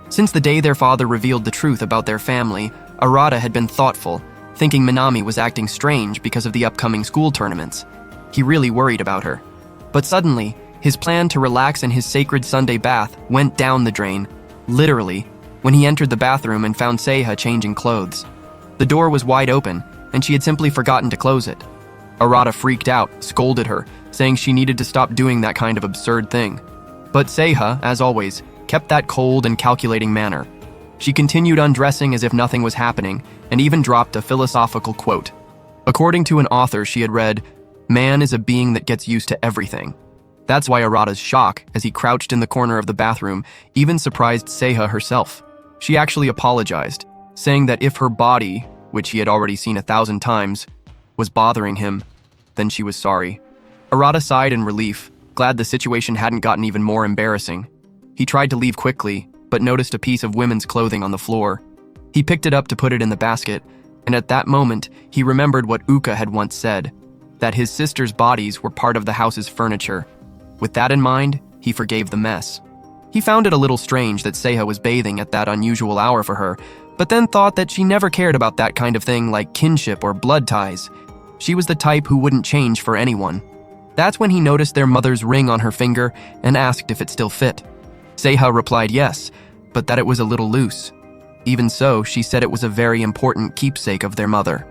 Since the day their father revealed the truth about their family, Arata had been thoughtful, thinking Minami was acting strange because of the upcoming school tournaments. He really worried about her. But suddenly, his plan to relax in his sacred Sunday bath went down the drain, literally, when he entered the bathroom and found Seiha changing clothes. The door was wide open, and she had simply forgotten to close it. Arata freaked out, scolded her, saying she needed to stop doing that kind of absurd thing. But Seiha, as always, kept that cold and calculating manner. She continued undressing as if nothing was happening, and even dropped a philosophical quote. According to an author she had read, "Man is a being that gets used to everything." That's why Arata's shock, as he crouched in the corner of the bathroom, even surprised Seiha herself. She actually apologized, saying that if her body, which he had already seen 1,000 times, was bothering him, then she was sorry. Arata sighed in relief, glad the situation hadn't gotten even more embarrassing. He tried to leave quickly, but noticed a piece of women's clothing on the floor. He picked it up to put it in the basket, and at that moment, he remembered what Uka had once said, that his sisters' bodies were part of the house's furniture. With that in mind, he forgave the mess. He found it a little strange that Seiha was bathing at that unusual hour for her, but then thought that she never cared about that kind of thing like kinship or blood ties. She was the type who wouldn't change for anyone. That's when he noticed their mother's ring on her finger and asked if it still fit. Seiha replied yes, but that it was a little loose. Even so, she said it was a very important keepsake of their mother.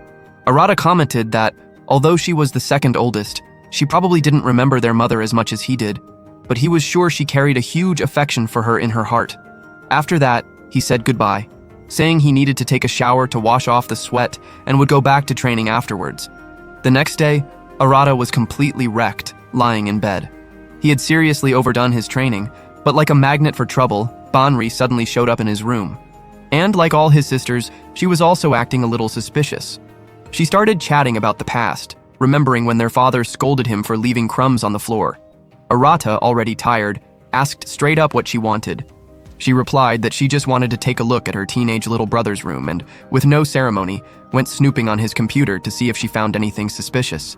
Arata commented that, although she was the second oldest, she probably didn't remember their mother as much as he did, but he was sure she carried a huge affection for her in her heart. After that, he said goodbye, saying he needed to take a shower to wash off the sweat and would go back to training afterwards. The next day, Arata was completely wrecked, lying in bed. He had seriously overdone his training, but like a magnet for trouble, Banri suddenly showed up in his room. And like all his sisters, she was also acting a little suspicious. She started chatting about the past, remembering when their father scolded him for leaving crumbs on the floor. Arata, already tired, asked straight up what she wanted. She replied that she just wanted to take a look at her teenage little brother's room and, with no ceremony, went snooping on his computer to see if she found anything suspicious.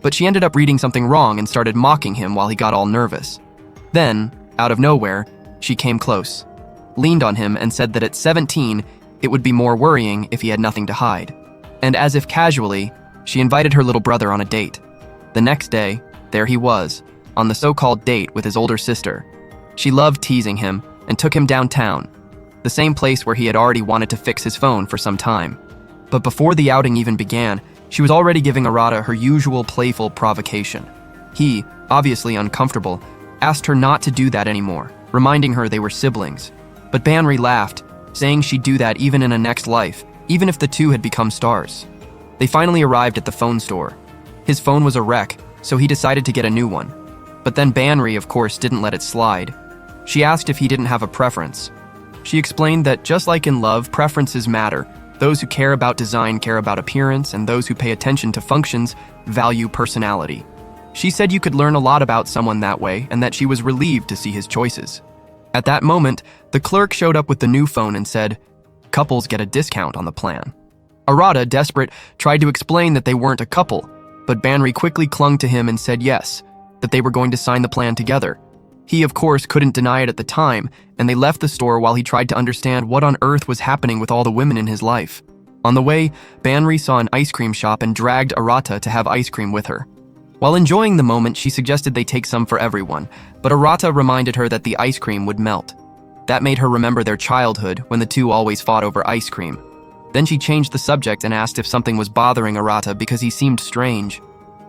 But she ended up reading something wrong and started mocking him while he got all nervous. Then, out of nowhere, she came close, leaned on him and said that at 17, it would be more worrying if he had nothing to hide. And as if casually, she invited her little brother on a date. The next day, there he was, on the so-called date with his older sister. She loved teasing him and took him downtown, the same place where he had already wanted to fix his phone for some time. But before the outing even began, she was already giving Arata her usual playful provocation. He, obviously uncomfortable, asked her not to do that anymore, reminding her they were siblings. But Banri laughed, saying she'd do that even in a next life, even if the two had become stars. They finally arrived at the phone store. His phone was a wreck, so he decided to get a new one. But then Banri, of course, didn't let it slide. She asked if he didn't have a preference. She explained that just like in love, preferences matter. Those who care about design care about appearance, and those who pay attention to functions value personality. She said you could learn a lot about someone that way, and that she was relieved to see his choices. At that moment, the clerk showed up with the new phone and said, "Couples get a discount on the plan." Arata, desperate, tried to explain that they weren't a couple, but Banri quickly clung to him and said yes, that they were going to sign the plan together. He, of course, couldn't deny it at the time, and they left the store while he tried to understand what on earth was happening with all the women in his life. On the way, Banri saw an ice cream shop and dragged Arata to have ice cream with her. While enjoying the moment, she suggested they take some for everyone, but Arata reminded her that the ice cream would melt. That made her remember their childhood when the two always fought over ice cream. Then she changed the subject and asked if something was bothering Arata because he seemed strange.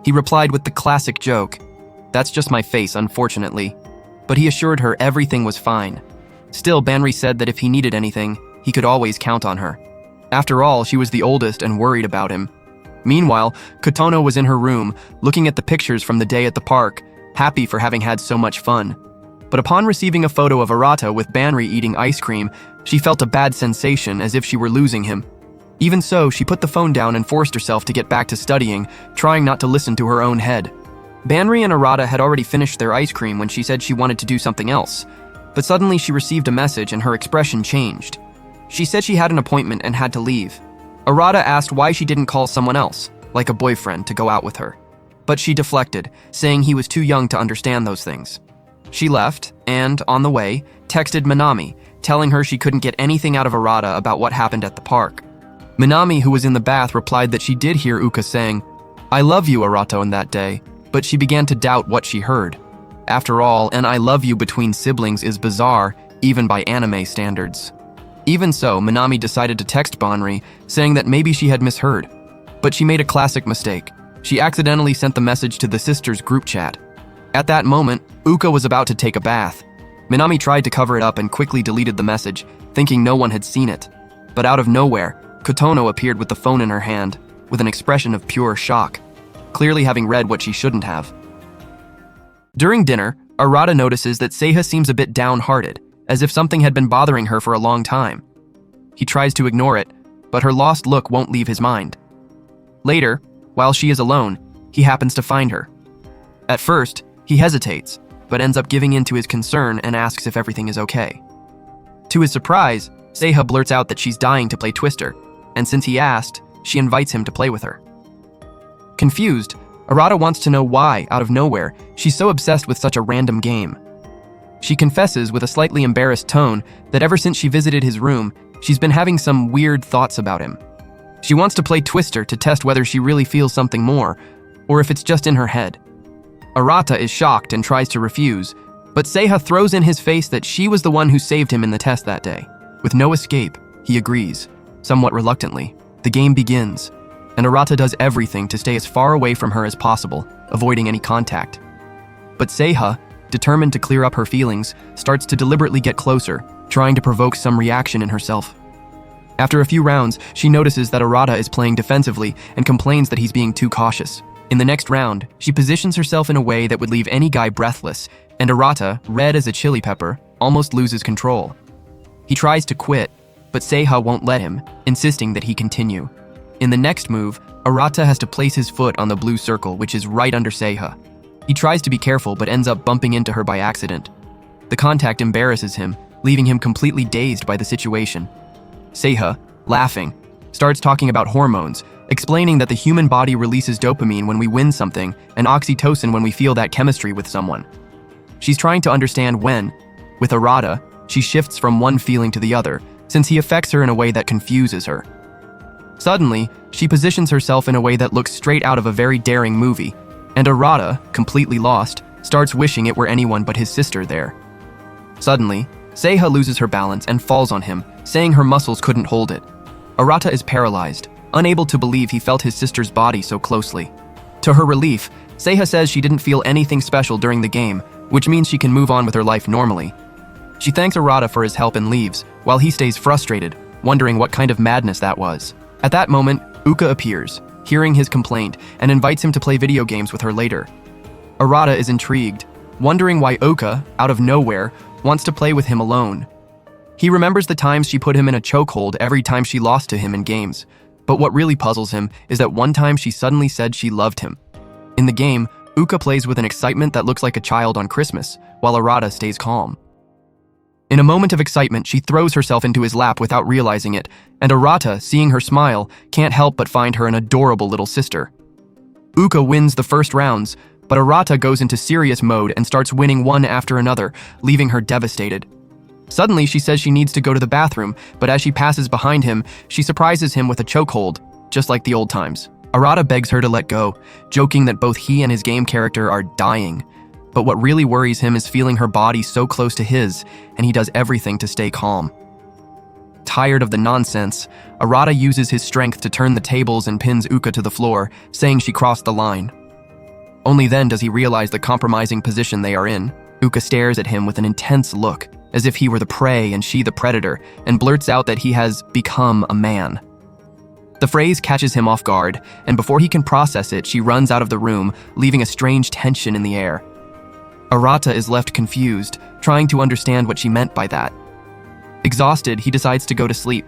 He replied with the classic joke, "That's just my face, unfortunately." But he assured her everything was fine. Still, Banri said that if he needed anything, he could always count on her. After all, she was the oldest and worried about him. Meanwhile, Kotono was in her room, looking at the pictures from the day at the park, happy for having had so much fun. But upon receiving a photo of Arata with Banri eating ice cream, she felt a bad sensation as if she were losing him. Even so, she put the phone down and forced herself to get back to studying, trying not to listen to her own head. Banri and Arata had already finished their ice cream when she said she wanted to do something else. But suddenly she received a message and her expression changed. She said she had an appointment and had to leave. Arata asked why she didn't call someone else, like a boyfriend, to go out with her. But she deflected, saying he was too young to understand those things. She left, and, on the way, texted Minami, telling her she couldn't get anything out of Arata about what happened at the park. Minami, who was in the bath, replied that she did hear Uka saying, "I love you, Arata," on that day, but she began to doubt what she heard. After all, an "I love you" between siblings is bizarre, even by anime standards. Even so, Minami decided to text Banri, saying that maybe she had misheard. But she made a classic mistake. She accidentally sent the message to the sisters' group chat. At that moment, Uka was about to take a bath. Minami tried to cover it up and quickly deleted the message, thinking no one had seen it. But out of nowhere, Kotono appeared with the phone in her hand, with an expression of pure shock, clearly having read what she shouldn't have. During dinner, Arata notices that Seiha seems a bit downhearted, as if something had been bothering her for a long time. He tries to ignore it, but her lost look won't leave his mind. Later, while she is alone, he happens to find her. At first, he hesitates, but ends up giving in to his concern and asks if everything is okay. To his surprise, Seiha blurts out that she's dying to play Twister, and since he asked, she invites him to play with her. Confused, Arata wants to know why, out of nowhere, she's so obsessed with such a random game. She confesses with a slightly embarrassed tone that ever since she visited his room, she's been having some weird thoughts about him. She wants to play Twister to test whether she really feels something more, or if it's just in her head. Arata is shocked and tries to refuse, but Seiha throws in his face that she was the one who saved him in the test that day. With no escape, he agrees, somewhat reluctantly. The game begins, and Arata does everything to stay as far away from her as possible, avoiding any contact. But Seiha, determined to clear up her feelings, starts to deliberately get closer, trying to provoke some reaction in herself. After a few rounds, she notices that Arata is playing defensively and complains that he's being too cautious. In the next round, she positions herself in a way that would leave any guy breathless, and Arata, red as a chili pepper, almost loses control. He tries to quit, but Seiha won't let him, insisting that he continue. In the next move, Arata has to place his foot on the blue circle, which is right under Seiha. He tries to be careful but ends up bumping into her by accident. The contact embarrasses him, leaving him completely dazed by the situation. Seiha, laughing, starts talking about hormones, explaining that the human body releases dopamine when we win something and oxytocin when we feel that chemistry with someone. She's trying to understand when, with Arata, she shifts from one feeling to the other, since he affects her in a way that confuses her. Suddenly, she positions herself in a way that looks straight out of a very daring movie, and Arata, completely lost, starts wishing it were anyone but his sister there. Suddenly, Seiha loses her balance and falls on him, saying her muscles couldn't hold it. Arata is paralyzed, unable to believe he felt his sister's body so closely. To her relief, Seiha says she didn't feel anything special during the game, which means she can move on with her life normally. She thanks Arata for his help and leaves, while he stays frustrated, wondering what kind of madness that was. At that moment, Uka appears, hearing his complaint, and invites him to play video games with her later. Arata is intrigued, wondering why Uka, out of nowhere, wants to play with him alone. He remembers the times she put him in a chokehold every time she lost to him in games, but what really puzzles him is that one time she suddenly said she loved him. In the game, Uka plays with an excitement that looks like a child on Christmas, while Arata stays calm. In a moment of excitement, she throws herself into his lap without realizing it, and Arata, seeing her smile, can't help but find her an adorable little sister. Uka wins the first rounds, but Arata goes into serious mode and starts winning one after another, leaving her devastated. Suddenly, she says she needs to go to the bathroom, but as she passes behind him, she surprises him with a chokehold, just like the old times. Arata begs her to let go, joking that both he and his game character are dying. But what really worries him is feeling her body so close to his, and he does everything to stay calm. Tired of the nonsense, Arata uses his strength to turn the tables and pins Uka to the floor, saying she crossed the line. Only then does he realize the compromising position they are in. Uka stares at him with an intense look, as if he were the prey and she the predator, and blurts out that he has become a man. The phrase catches him off guard, and before he can process it, she runs out of the room, leaving a strange tension in the air. Arata is left confused, trying to understand what she meant by that. Exhausted, he decides to go to sleep,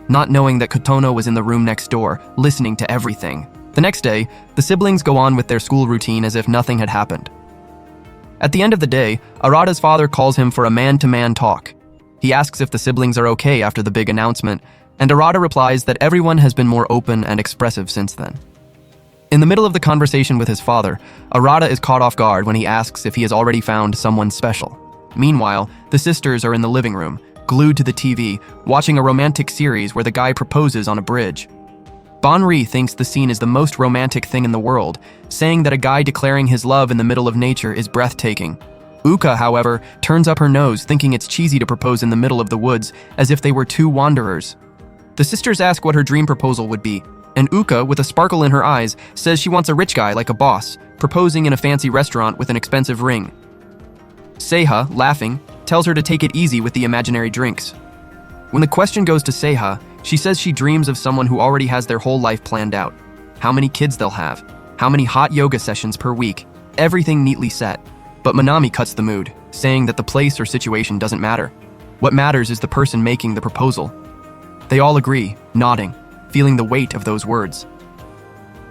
not knowing that Kotono was in the room next door, listening to everything. The next day, the siblings go on with their school routine as if nothing had happened. At the end of the day, Arata's father calls him for a man-to-man talk. He asks if the siblings are okay after the big announcement, and Arata replies that everyone has been more open and expressive since then. In the middle of the conversation with his father, Arata is caught off guard when he asks if he has already found someone special. Meanwhile, the sisters are in the living room, glued to the TV, watching a romantic series where the guy proposes on a bridge. Banri thinks the scene is the most romantic thing in the world, saying that a guy declaring his love in the middle of nature is breathtaking. Uka, however, turns up her nose, thinking it's cheesy to propose in the middle of the woods, as if they were two wanderers. The sisters ask what her dream proposal would be, and Uka, with a sparkle in her eyes, says she wants a rich guy like a boss, proposing in a fancy restaurant with an expensive ring. Seiha, laughing, tells her to take it easy with the imaginary drinks. When the question goes to Seiha, she says she dreams of someone who already has their whole life planned out. How many kids they'll have, how many hot yoga sessions per week, everything neatly set. But Manami cuts the mood, saying that the place or situation doesn't matter. What matters is the person making the proposal. They all agree, nodding, feeling the weight of those words.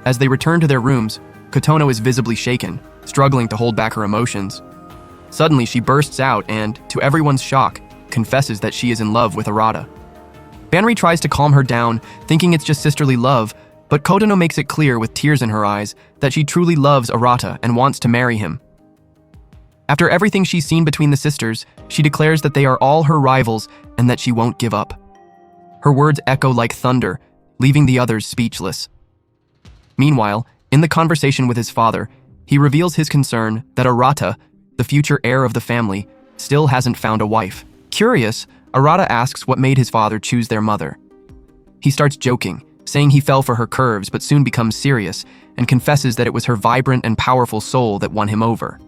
As they return to their rooms, Kotono is visibly shaken, struggling to hold back her emotions. Suddenly, she bursts out and, to everyone's shock, confesses that she is in love with Arata. Banri tries to calm her down, thinking it's just sisterly love, but Kotono makes it clear with tears in her eyes that she truly loves Arata and wants to marry him. After everything she's seen between the sisters, she declares that they are all her rivals and that she won't give up. Her words echo like thunder, leaving the others speechless. Meanwhile, in the conversation with his father, he reveals his concern that Arata, the future heir of the family, still hasn't found a wife. Curious, Arata asks what made his father choose their mother. He starts joking, saying he fell for her curves but soon becomes serious and confesses that it was her vibrant and powerful soul that won him over.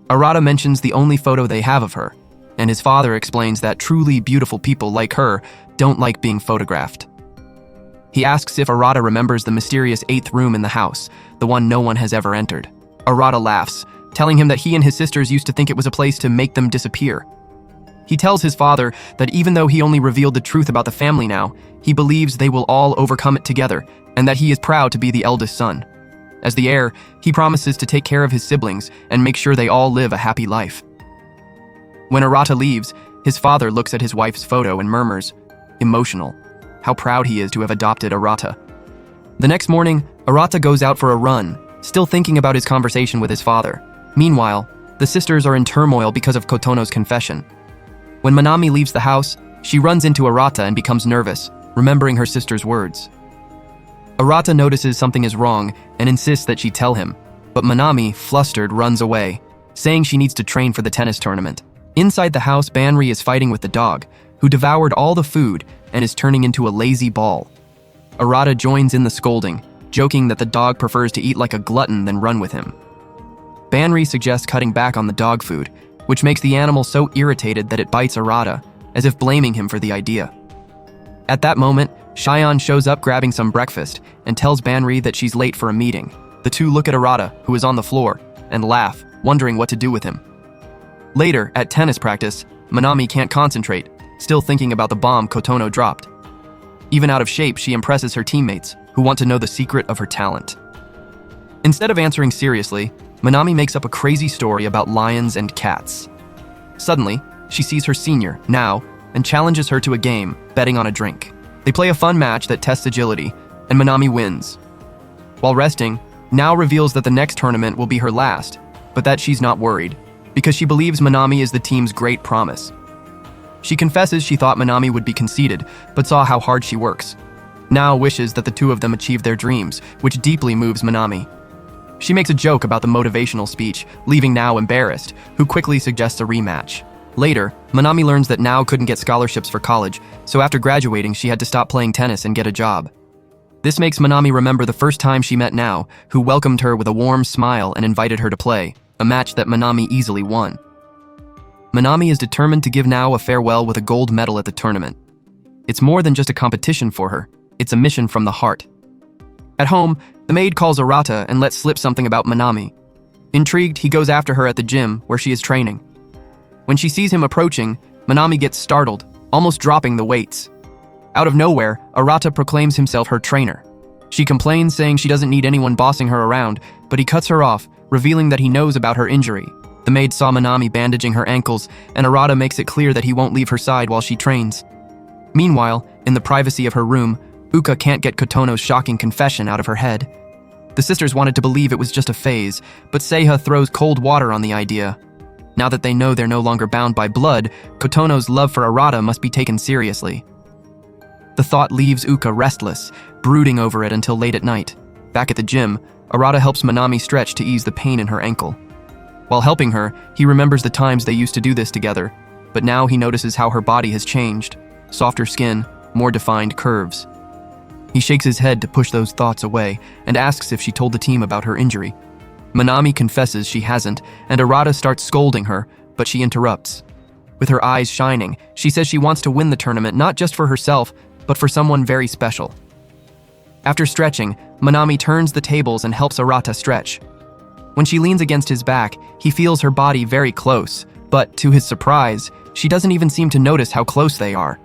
Arata mentions the only photo they have of her, and his father explains that truly beautiful people like her don't like being photographed. He asks if Arata remembers the mysterious 8th room in the house, the one no one has ever entered. Arata laughs, telling him that he and his sisters used to think it was a place to make them disappear. He tells his father that even though he only revealed the truth about the family now, he believes they will all overcome it together, and that he is proud to be the eldest son. As the heir, he promises to take care of his siblings and make sure they all live a happy life. When Arata leaves, his father looks at his wife's photo and murmurs, emotional, how proud he is to have adopted Arata. The next morning, Arata goes out for a run, still thinking about his conversation with his father. Meanwhile, the sisters are in turmoil because of Kotono's confession. When Manami leaves the house, she runs into Arata and becomes nervous, remembering her sister's words. Arata notices something is wrong and insists that she tell him, but Manami, flustered, runs away, saying she needs to train for the tennis tournament. Inside the house, Banri is fighting with the dog, who devoured all the food and is turning into a lazy ball. Arata joins in the scolding, joking that the dog prefers to eat like a glutton than run with him. Banri suggests cutting back on the dog food, which makes the animal so irritated that it bites Arata, as if blaming him for the idea. At that moment, Shion shows up grabbing some breakfast and tells Banri that she's late for a meeting. The two look at Arata, who is on the floor, and laugh, wondering what to do with him. Later, at tennis practice, Manami can't concentrate, still thinking about the bomb Kotono dropped. Even out of shape, she impresses her teammates, who want to know the secret of her talent. Instead of answering seriously, Manami makes up a crazy story about lions and cats. Suddenly, she sees her senior, Nao, and challenges her to a game, betting on a drink. They play a fun match that tests agility, and Manami wins. While resting, Nao reveals that the next tournament will be her last, but that she's not worried, because she believes Manami is the team's great promise. She confesses she thought Manami would be conceited, but saw how hard she works. Nao wishes that the two of them achieve their dreams, which deeply moves Manami. She makes a joke about the motivational speech, leaving Nao embarrassed, who quickly suggests a rematch. Later, Manami learns that Nao couldn't get scholarships for college, so after graduating she had to stop playing tennis and get a job. This makes Manami remember the first time she met Nao, who welcomed her with a warm smile and invited her to play, a match that Manami easily won. Manami is determined to give Nao a farewell with a gold medal at the tournament. It's more than just a competition for her, it's a mission from the heart. At home, the maid calls Arata and lets slip something about Manami. Intrigued, he goes after her at the gym where she is training. When she sees him approaching, Manami gets startled, almost dropping the weights. Out of nowhere, Arata proclaims himself her trainer. She complains, saying she doesn't need anyone bossing her around, but he cuts her off, revealing that he knows about her injury. The maid saw Manami bandaging her ankles, and Arata makes it clear that he won't leave her side while she trains. Meanwhile, in the privacy of her room, Uka can't get Kotono's shocking confession out of her head. The sisters wanted to believe it was just a phase, but Seiha throws cold water on the idea. Now that they know they're no longer bound by blood, Kotono's love for Arata must be taken seriously. The thought leaves Uka restless, brooding over it until late at night. Back at the gym, Arata helps Manami stretch to ease the pain in her ankle. While helping her, he remembers the times they used to do this together, but now he notices how her body has changed. Softer skin, more defined curves. He shakes his head to push those thoughts away and asks if she told the team about her injury. Manami confesses she hasn't, and Arata starts scolding her, but she interrupts. With her eyes shining, she says she wants to win the tournament not just for herself, but for someone very special. After stretching, Manami turns the tables and helps Arata stretch. When she leans against his back, he feels her body very close, but to his surprise, she doesn't even seem to notice how close they are.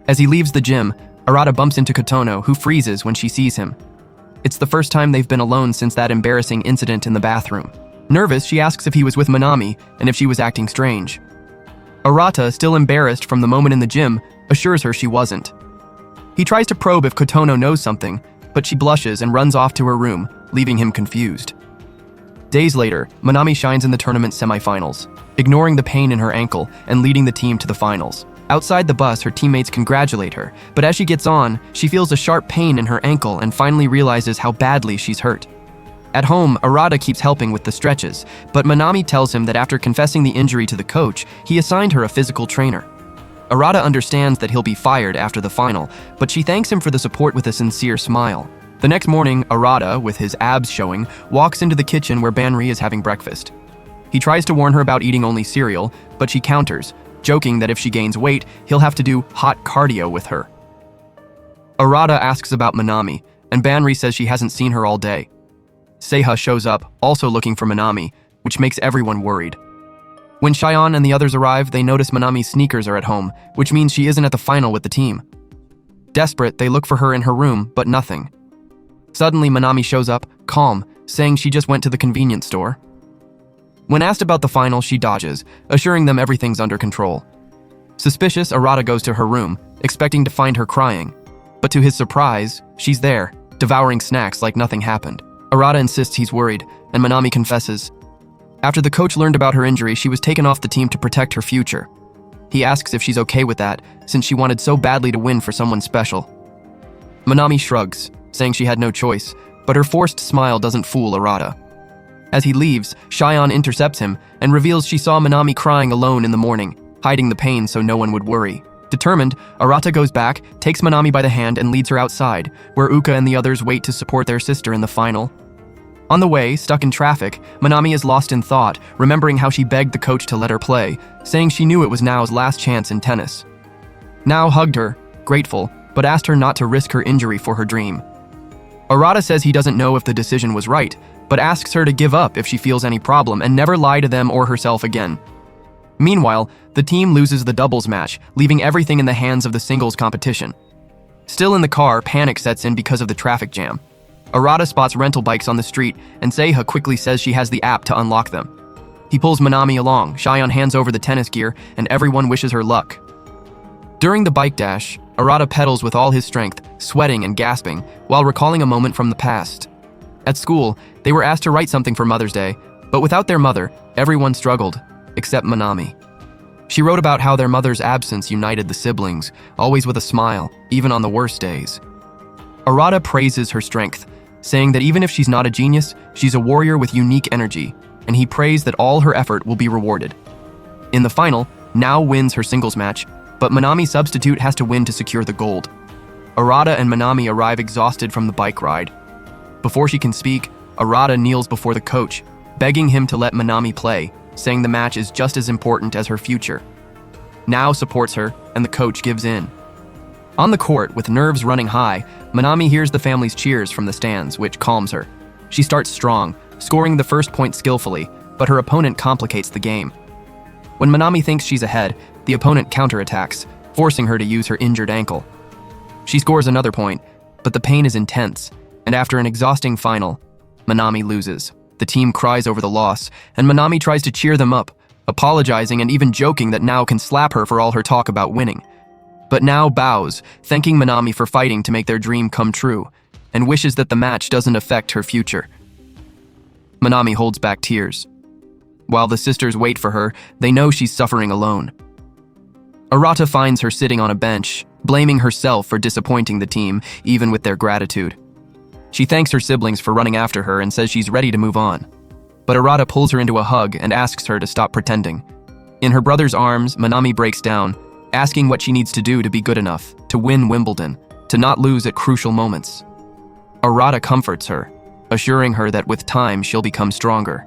As he leaves the gym, Arata bumps into Kotono, who freezes when she sees him. It's the first time they've been alone since that embarrassing incident in the bathroom. Nervous, she asks if he was with Manami and if she was acting strange. Arata, still embarrassed from the moment in the gym, assures her she wasn't. He tries to probe if Kotono knows something, but she blushes and runs off to her room, leaving him confused. Days later, Manami shines in the tournament semifinals, ignoring the pain in her ankle and leading the team to the finals. Outside the bus, her teammates congratulate her, but as she gets on, she feels a sharp pain in her ankle and finally realizes how badly she's hurt. At home, Arata keeps helping with the stretches, but Manami tells him that after confessing the injury to the coach, he assigned her a physical trainer. Arata understands that he'll be fired after the final, but she thanks him for the support with a sincere smile. The next morning, Arata, with his abs showing, walks into the kitchen where Banri is having breakfast. He tries to warn her about eating only cereal, but she counters, joking that if she gains weight, he'll have to do hot cardio with her. Arata asks about Manami, and Banri says she hasn't seen her all day. Seiha shows up, also looking for Manami, which makes everyone worried. When Shion and the others arrive, they notice Manami's sneakers are at home, which means she isn't at the final with the team. Desperate, they look for her in her room, but nothing. Suddenly, Manami shows up, calm, saying she just went to the convenience store. When asked about the final, she dodges, assuring them everything's under control. Suspicious, Arata goes to her room, expecting to find her crying. But to his surprise, she's there, devouring snacks like nothing happened. Arata insists he's worried, and Manami confesses. After the coach learned about her injury, she was taken off the team to protect her future. He asks if she's okay with that, since she wanted so badly to win for someone special. Manami shrugs, saying she had no choice, but her forced smile doesn't fool Arata. As he leaves, Shion intercepts him and reveals she saw Manami crying alone in the morning, hiding the pain so no one would worry. Determined, Arata goes back, takes Manami by the hand and leads her outside, where Uka and the others wait to support their sister in the final. On the way, stuck in traffic, Manami is lost in thought, remembering how she begged the coach to let her play, saying she knew it was Nao's last chance in tennis. Nao hugged her, grateful, but asked her not to risk her injury for her dream. Arata says he doesn't know if the decision was right, but asks her to give up if she feels any problem and never lie to them or herself again. Meanwhile, the team loses the doubles match, leaving everything in the hands of the singles competition. Still in the car, panic sets in because of the traffic jam. Arata spots rental bikes on the street, and Seiha quickly says she has the app to unlock them. He pulls Manami along, Shion hands over the tennis gear, and everyone wishes her luck. During the bike dash, Arata pedals with all his strength, sweating and gasping, while recalling a moment from the past. At school, they were asked to write something for Mother's Day, but without their mother, everyone struggled, except Manami. She wrote about how their mother's absence united the siblings, always with a smile, even on the worst days. Arata praises her strength, saying that even if she's not a genius, she's a warrior with unique energy, and he prays that all her effort will be rewarded. In the final, Nao wins her singles match, but Manami's substitute has to win to secure the gold. Arata and Manami arrive exhausted from the bike ride. Before she can speak, Arata kneels before the coach, begging him to let Manami play, saying the match is just as important as her future. Nao supports her, and the coach gives in. On the court, with nerves running high, Manami hears the family's cheers from the stands, which calms her. She starts strong, scoring the first point skillfully, but her opponent complicates the game. When Manami thinks she's ahead, the opponent counterattacks, forcing her to use her injured ankle. She scores another point, but the pain is intense, and after an exhausting final, Manami loses. The team cries over the loss, and Manami tries to cheer them up, apologizing and even joking that Nao can slap her for all her talk about winning. But Nao bows, thanking Manami for fighting to make their dream come true, and wishes that the match doesn't affect her future. Manami holds back tears. While the sisters wait for her, they know she's suffering alone. Arata finds her sitting on a bench, blaming herself for disappointing the team, even with their gratitude. She thanks her siblings for running after her and says she's ready to move on. But Arata pulls her into a hug and asks her to stop pretending. In her brother's arms, Manami breaks down, asking what she needs to do to be good enough, to win Wimbledon, to not lose at crucial moments. Arata comforts her, assuring her that with time she'll become stronger.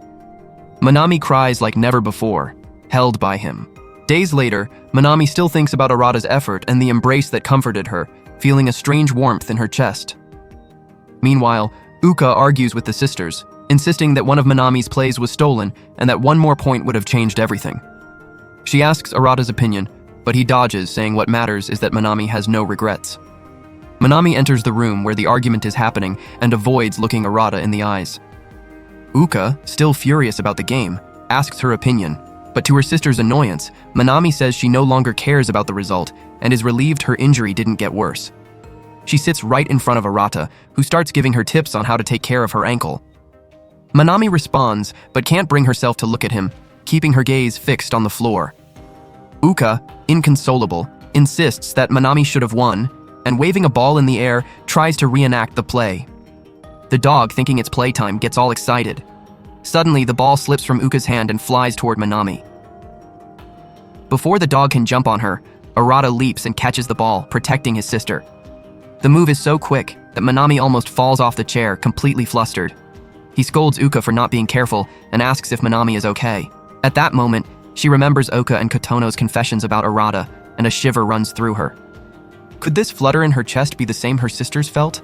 Manami cries like never before, held by him. Days later, Manami still thinks about Arata's effort and the embrace that comforted her, feeling a strange warmth in her chest. Meanwhile, Uka argues with the sisters, insisting that one of Manami's plays was stolen and that one more point would have changed everything. She asks Arata's opinion, but he dodges, saying what matters is that Manami has no regrets. Manami enters the room where the argument is happening and avoids looking Arata in the eyes. Uka, still furious about the game, asks her opinion, but to her sister's annoyance, Manami says she no longer cares about the result and is relieved her injury didn't get worse. She sits right in front of Arata, who starts giving her tips on how to take care of her ankle. Manami responds, but can't bring herself to look at him, keeping her gaze fixed on the floor. Uka, inconsolable, insists that Manami should have won, and waving a ball in the air, tries to reenact the play. The dog, thinking it's playtime, gets all excited. Suddenly, the ball slips from Uka's hand and flies toward Manami. Before the dog can jump on her, Arata leaps and catches the ball, protecting his sister. The move is so quick that Manami almost falls off the chair, completely flustered. He scolds Uka for not being careful and asks if Manami is okay. At that moment, she remembers Oka and Kotono's confessions about Arata, and a shiver runs through her. Could this flutter in her chest be the same her sisters felt?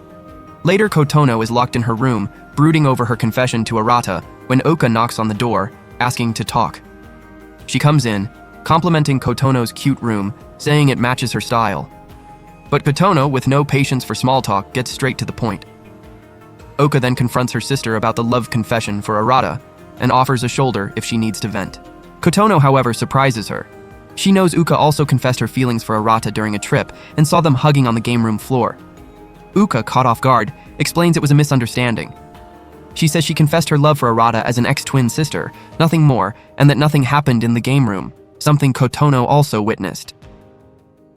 Later, Kotono is locked in her room, brooding over her confession to Arata, when Oka knocks on the door, asking to talk. She comes in, complimenting Kotono's cute room, saying it matches her style. But Kotono, with no patience for small talk, gets straight to the point. Oka then confronts her sister about the love confession for Arata, and offers a shoulder if she needs to vent. Kotono, however, surprises her. She knows Uka also confessed her feelings for Arata during a trip, and saw them hugging on the game room floor. Uka, caught off guard, explains it was a misunderstanding. She says she confessed her love for Arata as an ex-twin sister, nothing more, and that nothing happened in the game room, something Kotono also witnessed.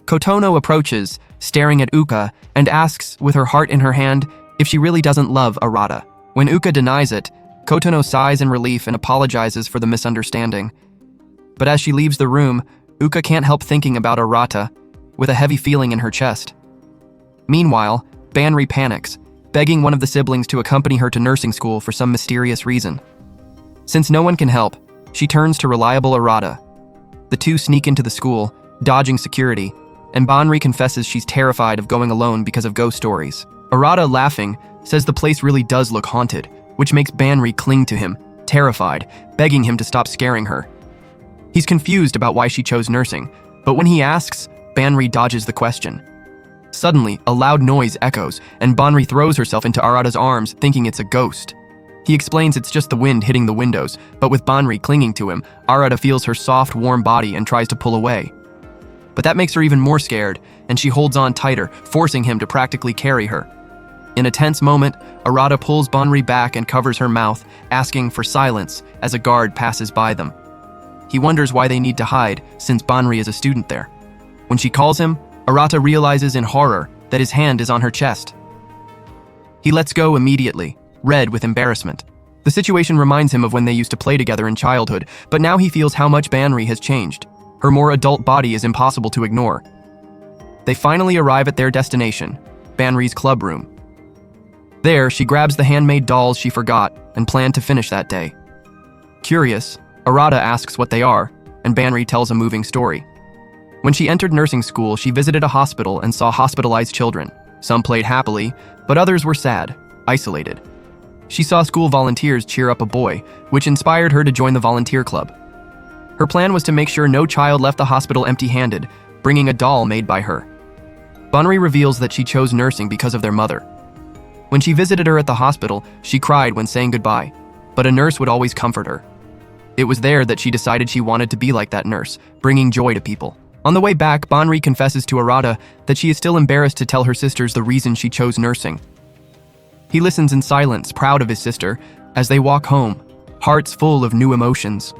Kotono approaches, staring at Uka, and asks, with her heart in her hand, if she really doesn't love Arata. When Uka denies it, Kotono sighs in relief and apologizes for the misunderstanding. But as she leaves the room, Uka can't help thinking about Arata, with a heavy feeling in her chest. Meanwhile, Banri panics, begging one of the siblings to accompany her to nursing school for some mysterious reason. Since no one can help, she turns to reliable Arata. The two sneak into the school, dodging security, and Banri confesses she's terrified of going alone because of ghost stories. Arata, laughing, says the place really does look haunted, which makes Banri cling to him, terrified, begging him to stop scaring her. He's confused about why she chose nursing, but when he asks, Banri dodges the question. Suddenly, a loud noise echoes, and Banri throws herself into Arata's arms, thinking it's a ghost. He explains it's just the wind hitting the windows, but with Banri clinging to him, Arata feels her soft, warm body and tries to pull away. But that makes her even more scared, and she holds on tighter, forcing him to practically carry her. In a tense moment, Arata pulls Banri back and covers her mouth, asking for silence as a guard passes by them. He wonders why they need to hide, since Banri is a student there. When she calls him, Arata realizes in horror that his hand is on her chest. He lets go immediately, red with embarrassment. The situation reminds him of when they used to play together in childhood, but now he feels how much Banri has changed. Her more adult body is impossible to ignore. They finally arrive at their destination, Banri's club room. There, she grabs the handmade dolls she forgot and planned to finish that day. Curious, Arata asks what they are, and Banri tells a moving story. When she entered nursing school, she visited a hospital and saw hospitalized children. Some played happily, but others were sad, isolated. She saw school volunteers cheer up a boy, which inspired her to join the volunteer club. Her plan was to make sure no child left the hospital empty-handed, bringing a doll made by her. Banri reveals that she chose nursing because of their mother. When she visited her at the hospital, she cried when saying goodbye, but a nurse would always comfort her. It was there that she decided she wanted to be like that nurse, bringing joy to people. On the way back, Banri confesses to Arata that she is still embarrassed to tell her sisters the reason she chose nursing. He listens in silence, proud of his sister, as they walk home, hearts full of new emotions.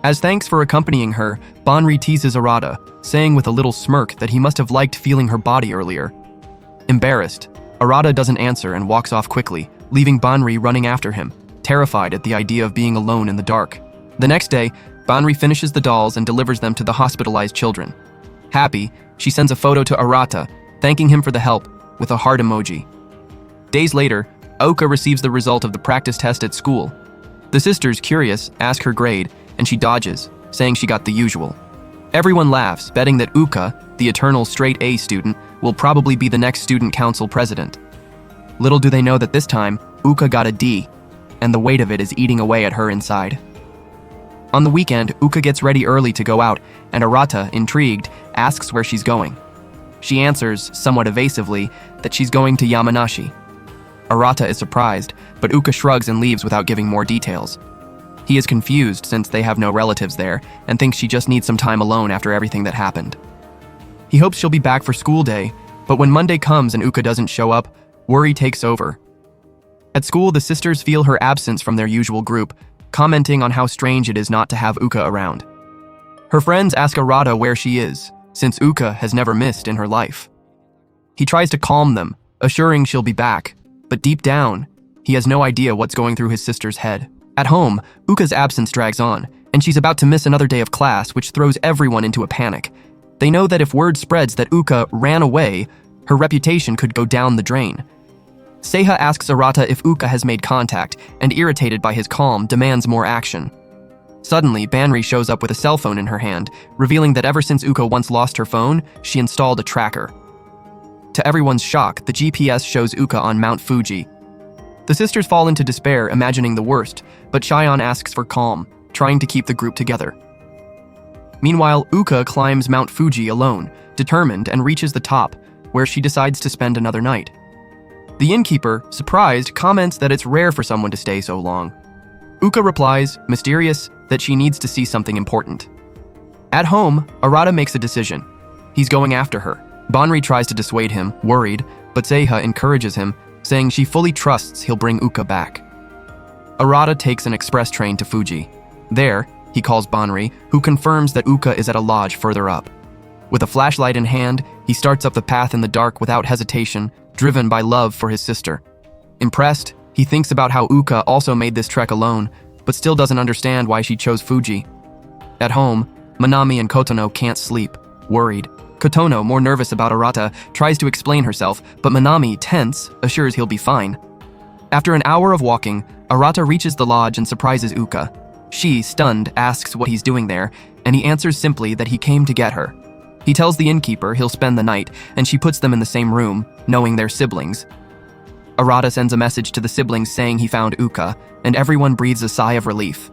As thanks for accompanying her, Banri teases Arata, saying with a little smirk that he must have liked feeling her body earlier. Embarrassed, Arata doesn't answer and walks off quickly, leaving Banri running after him, terrified at the idea of being alone in the dark. The next day, Banri finishes the dolls and delivers them to the hospitalized children. Happy, she sends a photo to Arata, thanking him for the help, with a heart emoji. Days later, Aoka receives the result of the practice test at school. The sisters, curious, ask her grade, and she dodges, saying she got the usual. Everyone laughs, betting that Uka, the eternal straight A student, will probably be the next student council president. Little do they know that this time, Uka got a D, and the weight of it is eating away at her inside. On the weekend, Uka gets ready early to go out, and Arata, intrigued, asks where she's going. She answers, somewhat evasively, that she's going to Yamanashi. Arata is surprised, but Uka shrugs and leaves without giving more details. He is confused since they have no relatives there, and thinks she just needs some time alone after everything that happened. He hopes she'll be back for school day, but when Monday comes and Uka doesn't show up, worry takes over. At school, the sisters feel her absence from their usual group, commenting on how strange it is not to have Uka around. Her friends ask Arata where she is, since Uka has never missed in her life. He tries to calm them, assuring she'll be back, but deep down, he has no idea what's going through his sister's head. At home, Uka's absence drags on, and she's about to miss another day of class, which throws everyone into a panic. They know that if word spreads that Uka ran away, her reputation could go down the drain. Seiha asks Arata if Uka has made contact, and irritated by his calm, demands more action. Suddenly, Banri shows up with a cell phone in her hand, revealing that ever since Uka once lost her phone, she installed a tracker. To everyone's shock, the GPS shows Uka on Mount Fuji. The sisters fall into despair, imagining the worst, but Shion asks for calm, trying to keep the group together. Meanwhile, Uka climbs Mount Fuji alone, determined, and reaches the top, where she decides to spend another night. The innkeeper, surprised, comments that it's rare for someone to stay so long. Uka replies, mysterious, that she needs to see something important. At home, Arata makes a decision. He's going after her. Banri tries to dissuade him, worried, but Seiha encourages him, saying she fully trusts he'll bring Uka back. Arata takes an express train to Fuji. There, he calls Banri, who confirms that Uka is at a lodge further up. With a flashlight in hand, he starts up the path in the dark without hesitation, driven by love for his sister. Impressed, he thinks about how Uka also made this trek alone, but still doesn't understand why she chose Fuji. At home, Manami and Kotono can't sleep, worried. Kotono, more nervous about Arata, tries to explain herself, but Manami, tense, assures he'll be fine. After an hour of walking, Arata reaches the lodge and surprises Uka. She, stunned, asks what he's doing there, and he answers simply that he came to get her. He tells the innkeeper he'll spend the night, and she puts them in the same room, knowing they're siblings. Arata sends a message to the siblings saying he found Uka, and everyone breathes a sigh of relief.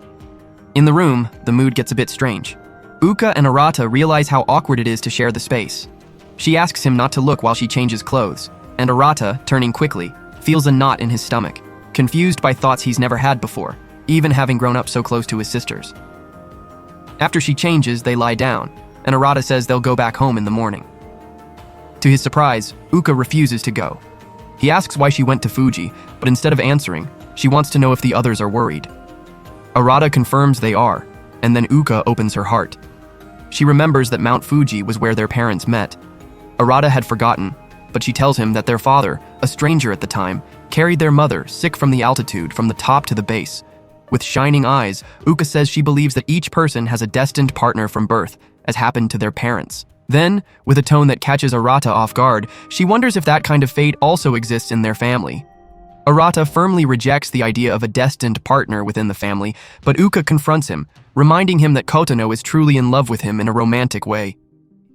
In the room, the mood gets a bit strange. Uka and Arata realize how awkward it is to share the space. She asks him not to look while she changes clothes, and Arata, turning quickly, feels a knot in his stomach, confused by thoughts he's never had before, even having grown up so close to his sisters. After she changes, they lie down, and Arata says they'll go back home in the morning. To his surprise, Uka refuses to go. He asks why she went to Fuji, but instead of answering, she wants to know if the others are worried. Arata confirms they are, and then Uka opens her heart. She remembers that Mount Fuji was where their parents met. Arata had forgotten, but she tells him that their father, a stranger at the time, carried their mother, sick from the altitude, from the top to the base. With shining eyes, Uka says she believes that each person has a destined partner from birth, as happened to their parents. Then, with a tone that catches Arata off guard, she wonders if that kind of fate also exists in their family. Arata firmly rejects the idea of a destined partner within the family, but Uka confronts him, reminding him that Kotono is truly in love with him in a romantic way.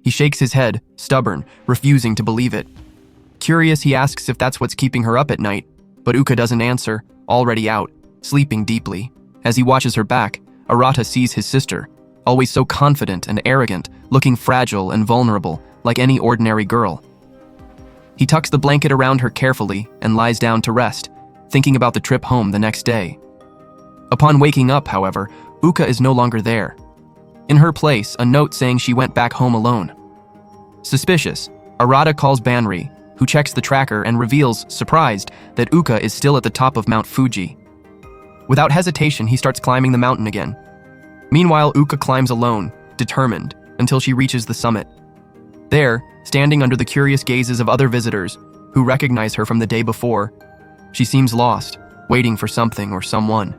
He shakes his head, stubborn, refusing to believe it. Curious, he asks if that's what's keeping her up at night, but Uka doesn't answer, already out, sleeping deeply. As he watches her back, Arata sees his sister, always so confident and arrogant, looking fragile and vulnerable, like any ordinary girl. He tucks the blanket around her carefully and lies down to rest, thinking about the trip home the next day. Upon waking up, however, Uka is no longer there. In her place, a note saying she went back home alone. Suspicious, Arata calls Banri, who checks the tracker and reveals, surprised, that Uka is still at the top of Mount Fuji. Without hesitation, he starts climbing the mountain again. Meanwhile, Uka climbs alone, determined, until she reaches the summit. There, standing under the curious gazes of other visitors, who recognize her from the day before, she seems lost, waiting for something or someone.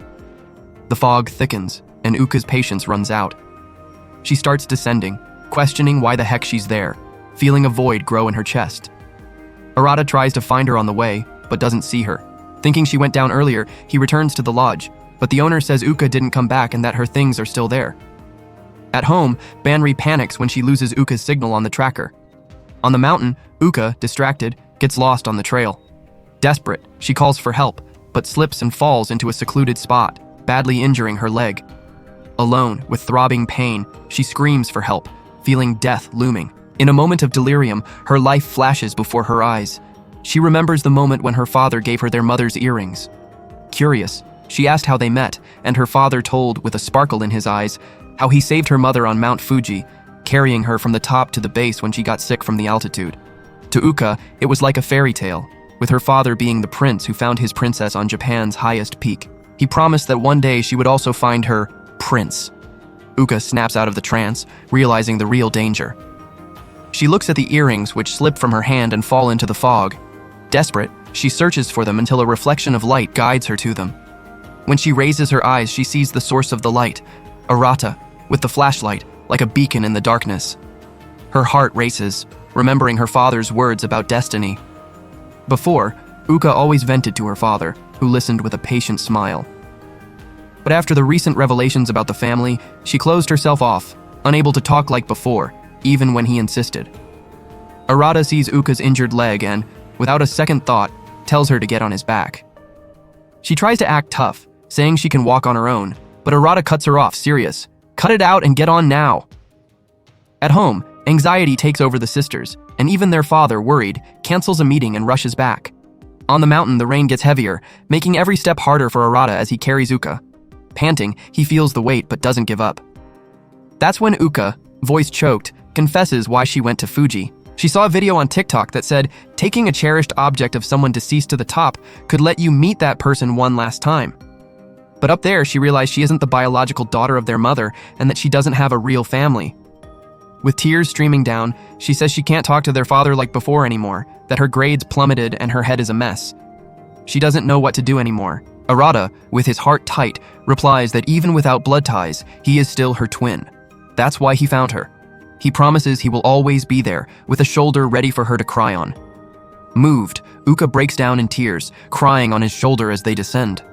The fog thickens, and Uka's patience runs out. She starts descending, questioning why the heck she's there, feeling a void grow in her chest. Arata tries to find her on the way, but doesn't see her. Thinking she went down earlier, he returns to the lodge, but the owner says Uka didn't come back and that her things are still there. At home, Banri panics when she loses Uka's signal on the tracker. On the mountain, Uka, distracted, gets lost on the trail. Desperate, she calls for help, but slips and falls into a secluded spot, badly injuring her leg. Alone, with throbbing pain, she screams for help, feeling death looming. In a moment of delirium, her life flashes before her eyes. She remembers the moment when her father gave her their mother's earrings. Curious, she asked how they met, and her father told, with a sparkle in his eyes, how he saved her mother on Mount Fuji, carrying her from the top to the base when she got sick from the altitude. To Uka, it was like a fairy tale, with her father being the prince who found his princess on Japan's highest peak. He promised that one day she would also find her prince. Uka snaps out of the trance, realizing the real danger. She looks at the earrings which slip from her hand and fall into the fog. Desperate, she searches for them until a reflection of light guides her to them. When she raises her eyes, she sees the source of the light, Arata, with the flashlight, like a beacon in the darkness. Her heart races, remembering her father's words about destiny. Before, Uka always vented to her father, who listened with a patient smile. But after the recent revelations about the family, she closed herself off, unable to talk like before, even when he insisted. Arata sees Uka's injured leg and, without a second thought, tells her to get on his back. She tries to act tough, saying she can walk on her own, but Arata cuts her off, serious. Cut it out and get on now. At home, anxiety takes over the sisters, and even their father, worried, cancels a meeting and rushes back. On the mountain, the rain gets heavier, making every step harder for Arata as he carries Uka. Panting, he feels the weight but doesn't give up. That's when Uka, voice choked, confesses why she went to Fuji. She saw a video on TikTok that said, taking a cherished object of someone deceased to the top could let you meet that person one last time. But up there, she realized she isn't the biological daughter of their mother and that she doesn't have a real family. With tears streaming down, she says she can't talk to their father like before anymore, that her grades plummeted and her head is a mess. She doesn't know what to do anymore. Arata, with his heart tight, replies that even without blood ties, he is still her twin. That's why he found her. He promises he will always be there, with a shoulder ready for her to cry on. Moved, Uka breaks down in tears, crying on his shoulder as they descend.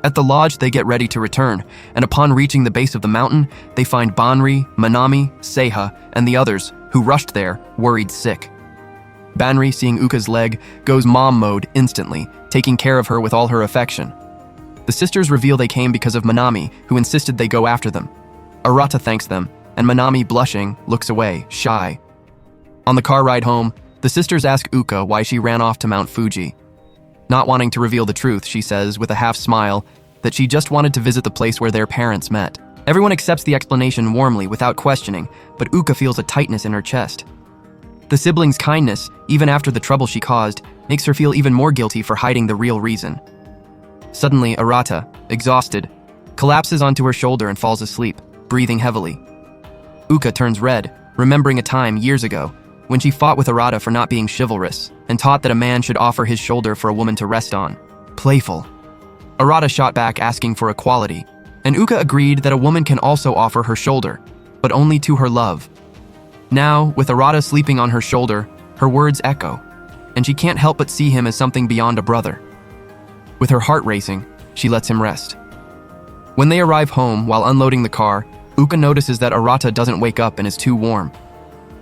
At the lodge, they get ready to return, and upon reaching the base of the mountain, they find Banri, Manami, Seiha, and the others, who rushed there, worried sick. Banri, seeing Uka's leg, goes mom mode instantly, taking care of her with all her affection. The sisters reveal they came because of Manami, who insisted they go after them. Arata thanks them, and Manami, blushing, looks away, shy. On the car ride home, the sisters ask Uka why she ran off to Mount Fuji. Not wanting to reveal the truth, she says, with a half smile, that she just wanted to visit the place where their parents met. Everyone accepts the explanation warmly, without questioning, but Uka feels a tightness in her chest. The siblings' kindness, even after the trouble she caused, makes her feel even more guilty for hiding the real reason. Suddenly, Arata, exhausted, collapses onto her shoulder and falls asleep, breathing heavily. Uka turns red, remembering a time years ago when she fought with Arata for not being chivalrous and taught that a man should offer his shoulder for a woman to rest on. Playful. Arata shot back asking for equality, and Uka agreed that a woman can also offer her shoulder, but only to her love. Now, with Arata sleeping on her shoulder, her words echo, and she can't help but see him as something beyond a brother. With her heart racing, she lets him rest. When they arrive home while unloading the car, Uka notices that Arata doesn't wake up and is too warm.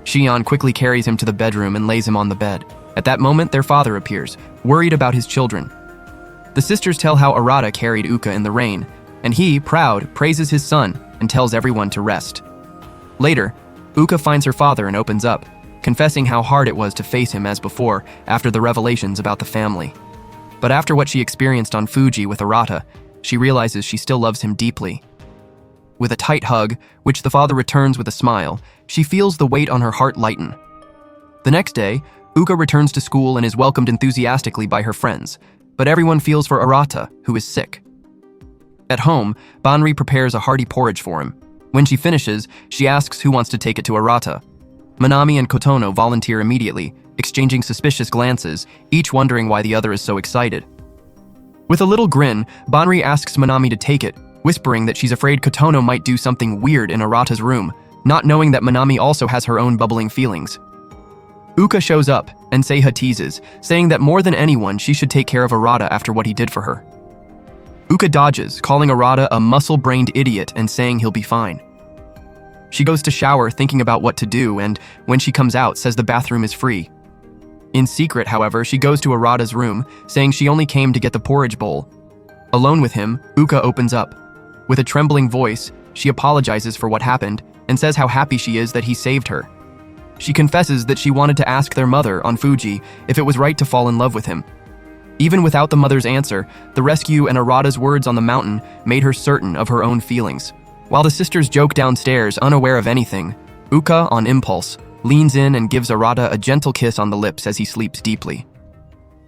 Shion quickly carries him to the bedroom and lays him on the bed. At that moment, their father appears, worried about his children. The sisters tell how Arata carried Uka in the rain, and he, proud, praises his son and tells everyone to rest. Later, Uka finds her father and opens up, confessing how hard it was to face him as before after the revelations about the family. But after what she experienced on Fuji with Arata, she realizes she still loves him deeply. With a tight hug, which the father returns with a smile, she feels the weight on her heart lighten. The next day, Uka returns to school and is welcomed enthusiastically by her friends, but everyone feels for Arata, who is sick. At home, Banri prepares a hearty porridge for him. When she finishes, she asks who wants to take it to Arata. Manami and Kotono volunteer immediately, exchanging suspicious glances, each wondering why the other is so excited. With a little grin, Banri asks Manami to take it, whispering that she's afraid Kotono might do something weird in Arata's room, not knowing that Manami also has her own bubbling feelings. Uka shows up, and Seiha teases, saying that more than anyone she should take care of Arata after what he did for her. Uka dodges, calling Arata a muscle-brained idiot and saying he'll be fine. She goes to shower thinking about what to do, and when she comes out, says the bathroom is free. In secret, however, she goes to Arata's room, saying she only came to get the porridge bowl. Alone with him, Uka opens up. With a trembling voice, she apologizes for what happened and says how happy she is that he saved her. She confesses that she wanted to ask their mother on Fuji if it was right to fall in love with him. Even without the mother's answer, the rescue and Arata's words on the mountain made her certain of her own feelings. While the sisters joke downstairs, unaware of anything, Uka, on impulse, leans in and gives Arata a gentle kiss on the lips as he sleeps deeply.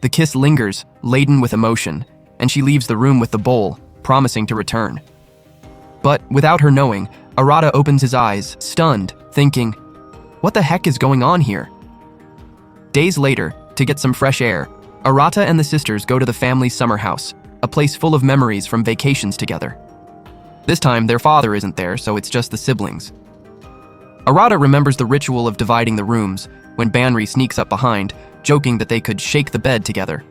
The kiss lingers, laden with emotion, and she leaves the room with the bowl, promising to return. But, without her knowing, Arata opens his eyes, stunned, thinking, "What the heck is going on here?" Days later, to get some fresh air, Arata and the sisters go to the family's summer house, a place full of memories from vacations together. This time, their father isn't there, so it's just the siblings. Arata remembers the ritual of dividing the rooms when Banri sneaks up behind, joking that they could shake the bed together.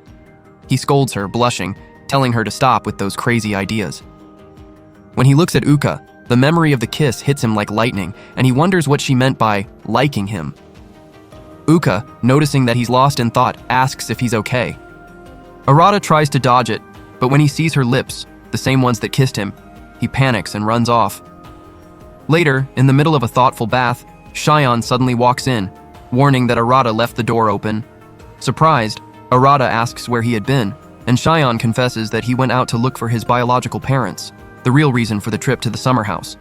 He scolds her, blushing, telling her to stop with those crazy ideas. When he looks at Uka, the memory of the kiss hits him like lightning, and he wonders what she meant by liking him. Uka, noticing that he's lost in thought, asks if he's okay. Arata tries to dodge it, but when he sees her lips, the same ones that kissed him, he panics and runs off. Later, in the middle of a thoughtful bath, Shion suddenly walks in, warning that Arata left the door open. Surprised, Arata asks where he had been, and Shion confesses that he went out to look for his biological parents, the real reason for the trip to the summer house.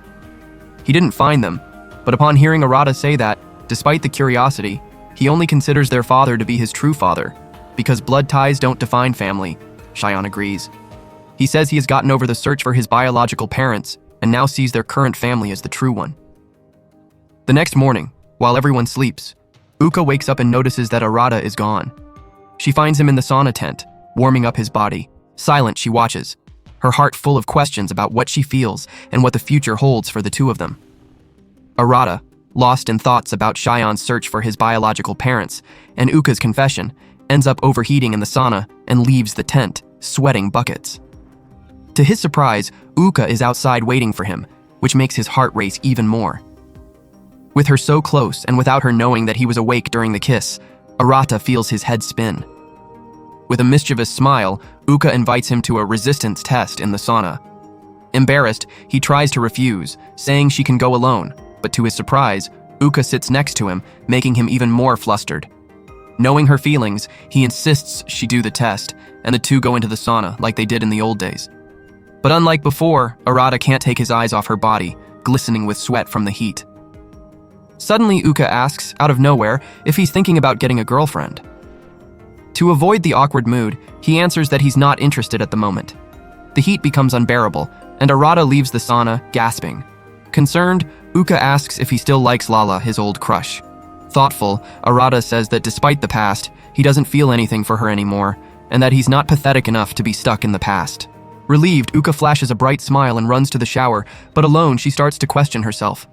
He didn't find them, but upon hearing Arata say that, despite the curiosity, he only considers their father to be his true father, because blood ties don't define family. Shion agrees. He says he has gotten over the search for his biological parents and now sees their current family as the true one. The next morning, while everyone sleeps, Uka wakes up and notices that Arata is gone. She finds him in the sauna tent, warming up his body. Silent, she watches, her heart full of questions about what she feels and what the future holds for the two of them. Arata, lost in thoughts about Shion's search for his biological parents and Uka's confession, ends up overheating in the sauna and leaves the tent, sweating buckets. To his surprise, Uka is outside waiting for him, which makes his heart race even more. With her so close and without her knowing that he was awake during the kiss, Arata feels his head spin. With a mischievous smile, Uka invites him to a resistance test in the sauna. Embarrassed, he tries to refuse, saying she can go alone, but to his surprise, Uka sits next to him, making him even more flustered. Knowing her feelings, he insists she do the test, and the two go into the sauna like they did in the old days. But unlike before, Arata can't take his eyes off her body, glistening with sweat from the heat. Suddenly, Uka asks, out of nowhere, if he's thinking about getting a girlfriend. To avoid the awkward mood, he answers that he's not interested at the moment. The heat becomes unbearable, and Arata leaves the sauna, gasping. Concerned, Uka asks if he still likes Lala, his old crush. Thoughtful, Arata says that despite the past, he doesn't feel anything for her anymore, and that he's not pathetic enough to be stuck in the past. Relieved, Uka flashes a bright smile and runs to the shower, but alone she starts to question herself.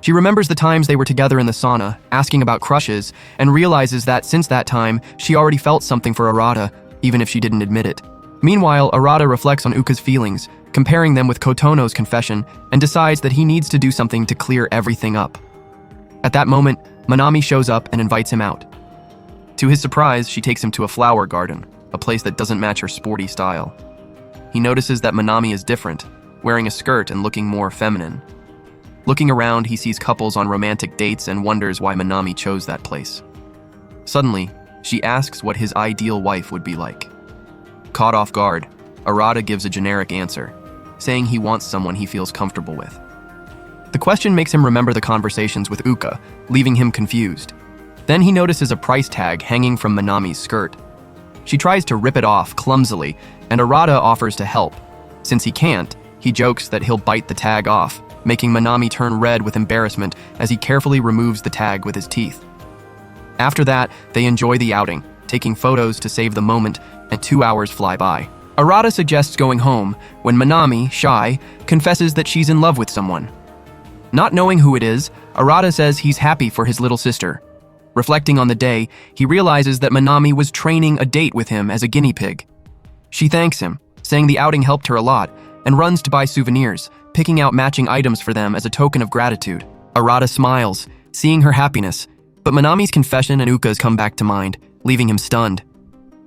She remembers the times they were together in the sauna, asking about crushes, and realizes that since that time, she already felt something for Arata, even if she didn't admit it. Meanwhile, Arata reflects on Uka's feelings, comparing them with Kotono's confession, and decides that he needs to do something to clear everything up. At that moment, Manami shows up and invites him out. To his surprise, she takes him to a flower garden, a place that doesn't match her sporty style. He notices that Manami is different, wearing a skirt and looking more feminine. Looking around, he sees couples on romantic dates and wonders why Manami chose that place. Suddenly, she asks what his ideal wife would be like. Caught off guard, Arata gives a generic answer, saying he wants someone he feels comfortable with. The question makes him remember the conversations with Uka, leaving him confused. Then he notices a price tag hanging from Manami's skirt. She tries to rip it off clumsily, and Arata offers to help. Since he can't, he jokes that he'll bite the tag off, making Manami turn red with embarrassment as he carefully removes the tag with his teeth. After that, they enjoy the outing, taking photos to save the moment, and 2 hours fly by. Arata suggests going home when Manami, shy, confesses that she's in love with someone. Not knowing who it is, Arata says he's happy for his little sister. Reflecting on the day, he realizes that Manami was training a date with him as a guinea pig. She thanks him, saying the outing helped her a lot, and runs to buy souvenirs, picking out matching items for them as a token of gratitude. Arata smiles, seeing her happiness, but Manami's confession and Uka's come back to mind, leaving him stunned.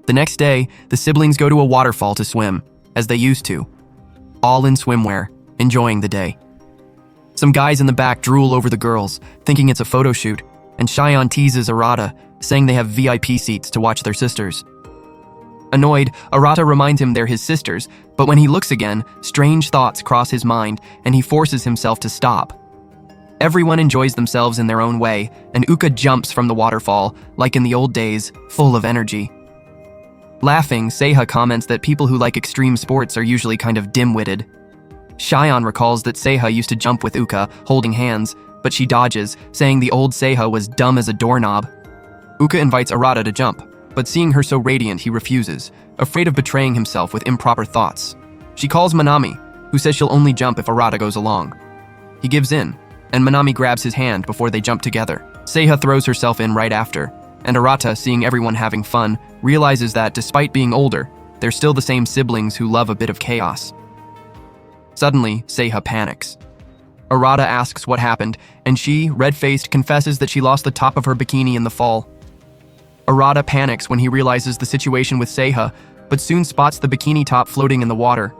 The next day, the siblings go to a waterfall to swim, as they used to, all in swimwear, enjoying the day. Some guys in the back drool over the girls, thinking it's a photo shoot, and Shion teases Arata, saying they have VIP seats to watch their sisters. Annoyed, Arata reminds him they're his sisters, but when he looks again, strange thoughts cross his mind, and he forces himself to stop. Everyone enjoys themselves in their own way, and Uka jumps from the waterfall, like in the old days, full of energy. Laughing, Seiha comments that people who like extreme sports are usually kind of dim-witted. Shion recalls that Seiha used to jump with Uka, holding hands, but she dodges, saying the old Seiha was dumb as a doorknob. Uka invites Arata to jump, but seeing her so radiant, he refuses, afraid of betraying himself with improper thoughts. She calls Manami, who says she'll only jump if Arata goes along. He gives in, and Manami grabs his hand before they jump together. Seiha throws herself in right after, and Arata, seeing everyone having fun, realizes that despite being older, they're still the same siblings who love a bit of chaos. Suddenly, Seiha panics. Arata asks what happened, and she, red-faced, confesses that she lost the top of her bikini in the fall. Arata panics when he realizes the situation with Seiha, but soon spots the bikini top floating in the water.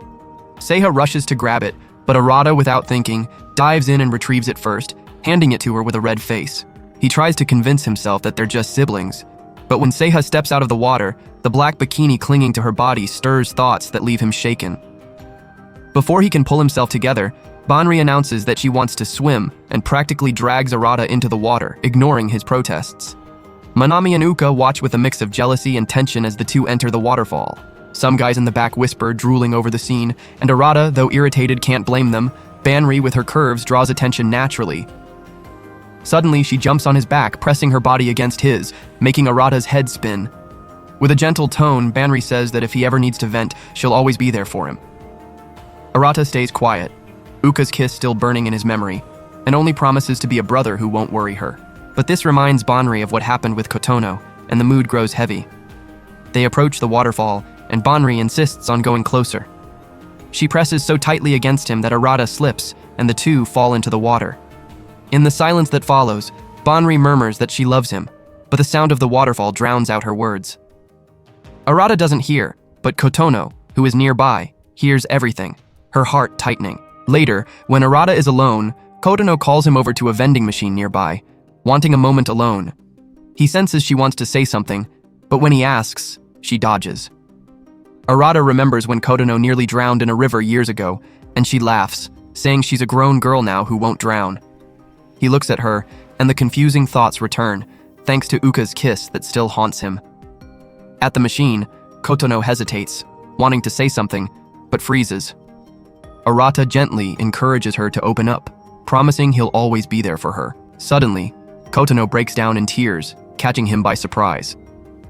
Seiha rushes to grab it, but Arata, without thinking, dives in and retrieves it first, handing it to her with a red face. He tries to convince himself that they're just siblings, but when Seiha steps out of the water, the black bikini clinging to her body stirs thoughts that leave him shaken. Before he can pull himself together, Banri announces that she wants to swim and practically drags Arata into the water, ignoring his protests. Manami and Uka watch with a mix of jealousy and tension as the two enter the waterfall. Some guys in the back whisper, drooling over the scene, and Arata, though irritated, can't blame them. Banri, with her curves, draws attention naturally. Suddenly, she jumps on his back, pressing her body against his, making Arata's head spin. With a gentle tone, Banri says that if he ever needs to vent, she'll always be there for him. Arata stays quiet, Uka's kiss still burning in his memory, and only promises to be a brother who won't worry her. But this reminds Banri of what happened with Kotono, and the mood grows heavy. They approach the waterfall, and Banri insists on going closer. She presses so tightly against him that Arata slips, and the two fall into the water. In the silence that follows, Banri murmurs that she loves him, but the sound of the waterfall drowns out her words. Arata doesn't hear, but Kotono, who is nearby, hears everything, her heart tightening. Later, when Arata is alone, Kotono calls him over to a vending machine nearby, wanting a moment alone. He senses she wants to say something, but when he asks, she dodges. Arata remembers when Kotono nearly drowned in a river years ago, and she laughs, saying she's a grown girl now who won't drown. He looks at her, and the confusing thoughts return, thanks to Uka's kiss that still haunts him. At the machine, Kotono hesitates, wanting to say something, but freezes. Arata gently encourages her to open up, promising he'll always be there for her. Suddenly, Kotono breaks down in tears, catching him by surprise.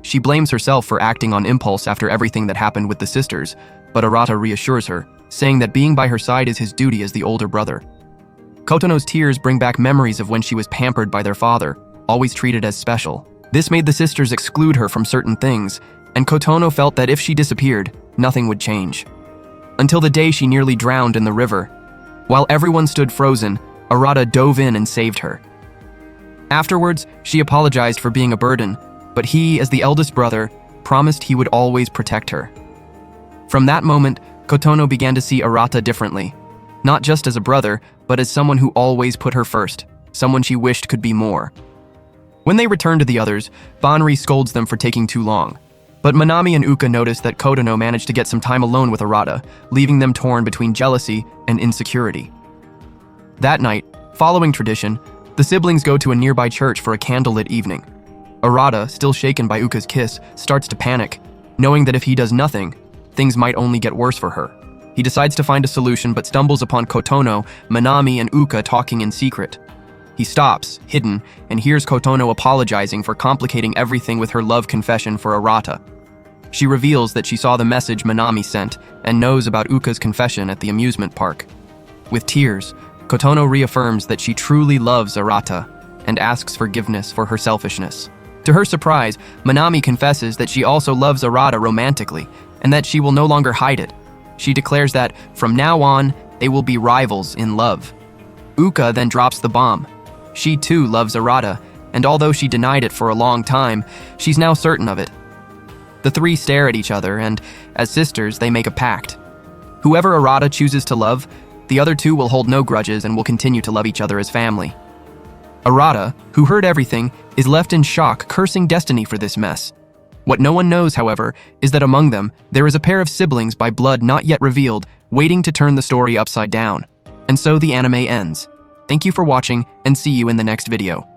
She blames herself for acting on impulse after everything that happened with the sisters, but Arata reassures her, saying that being by her side is his duty as the older brother. Kotono's tears bring back memories of when she was pampered by their father, always treated as special. This made the sisters exclude her from certain things, and Kotono felt that if she disappeared, nothing would change. Until the day she nearly drowned in the river. While everyone stood frozen, Arata dove in and saved her. Afterwards, she apologized for being a burden, but he, as the eldest brother, promised he would always protect her. From that moment, Kotono began to see Arata differently, not just as a brother, but as someone who always put her first, someone she wished could be more. When they return to the others, Banri scolds them for taking too long. But Manami and Uka notice that Kotono managed to get some time alone with Arata, leaving them torn between jealousy and insecurity. That night, following tradition, the siblings go to a nearby church for a candlelit evening. Arata, still shaken by Uka's kiss, starts to panic, knowing that if he does nothing, things might only get worse for her. He decides to find a solution but stumbles upon Kotono, Manami, and Uka talking in secret. He stops, hidden, and hears Kotono apologizing for complicating everything with her love confession for Arata. She reveals that she saw the message Manami sent and knows about Uka's confession at the amusement park. With tears, Kotono reaffirms that she truly loves Arata and asks forgiveness for her selfishness. To her surprise, Manami confesses that she also loves Arata romantically and that she will no longer hide it. She declares that, from now on, they will be rivals in love. Uka then drops the bomb. She too loves Arata, and although she denied it for a long time, she's now certain of it. The three stare at each other, and as sisters, they make a pact. Whoever Arata chooses to love, the other two will hold no grudges and will continue to love each other as family. Arata, who heard everything, is left in shock, cursing destiny for this mess. What no one knows, however, is that among them, there is a pair of siblings by blood not yet revealed, waiting to turn the story upside down. And so the anime ends. Thank you for watching, and see you in the next video.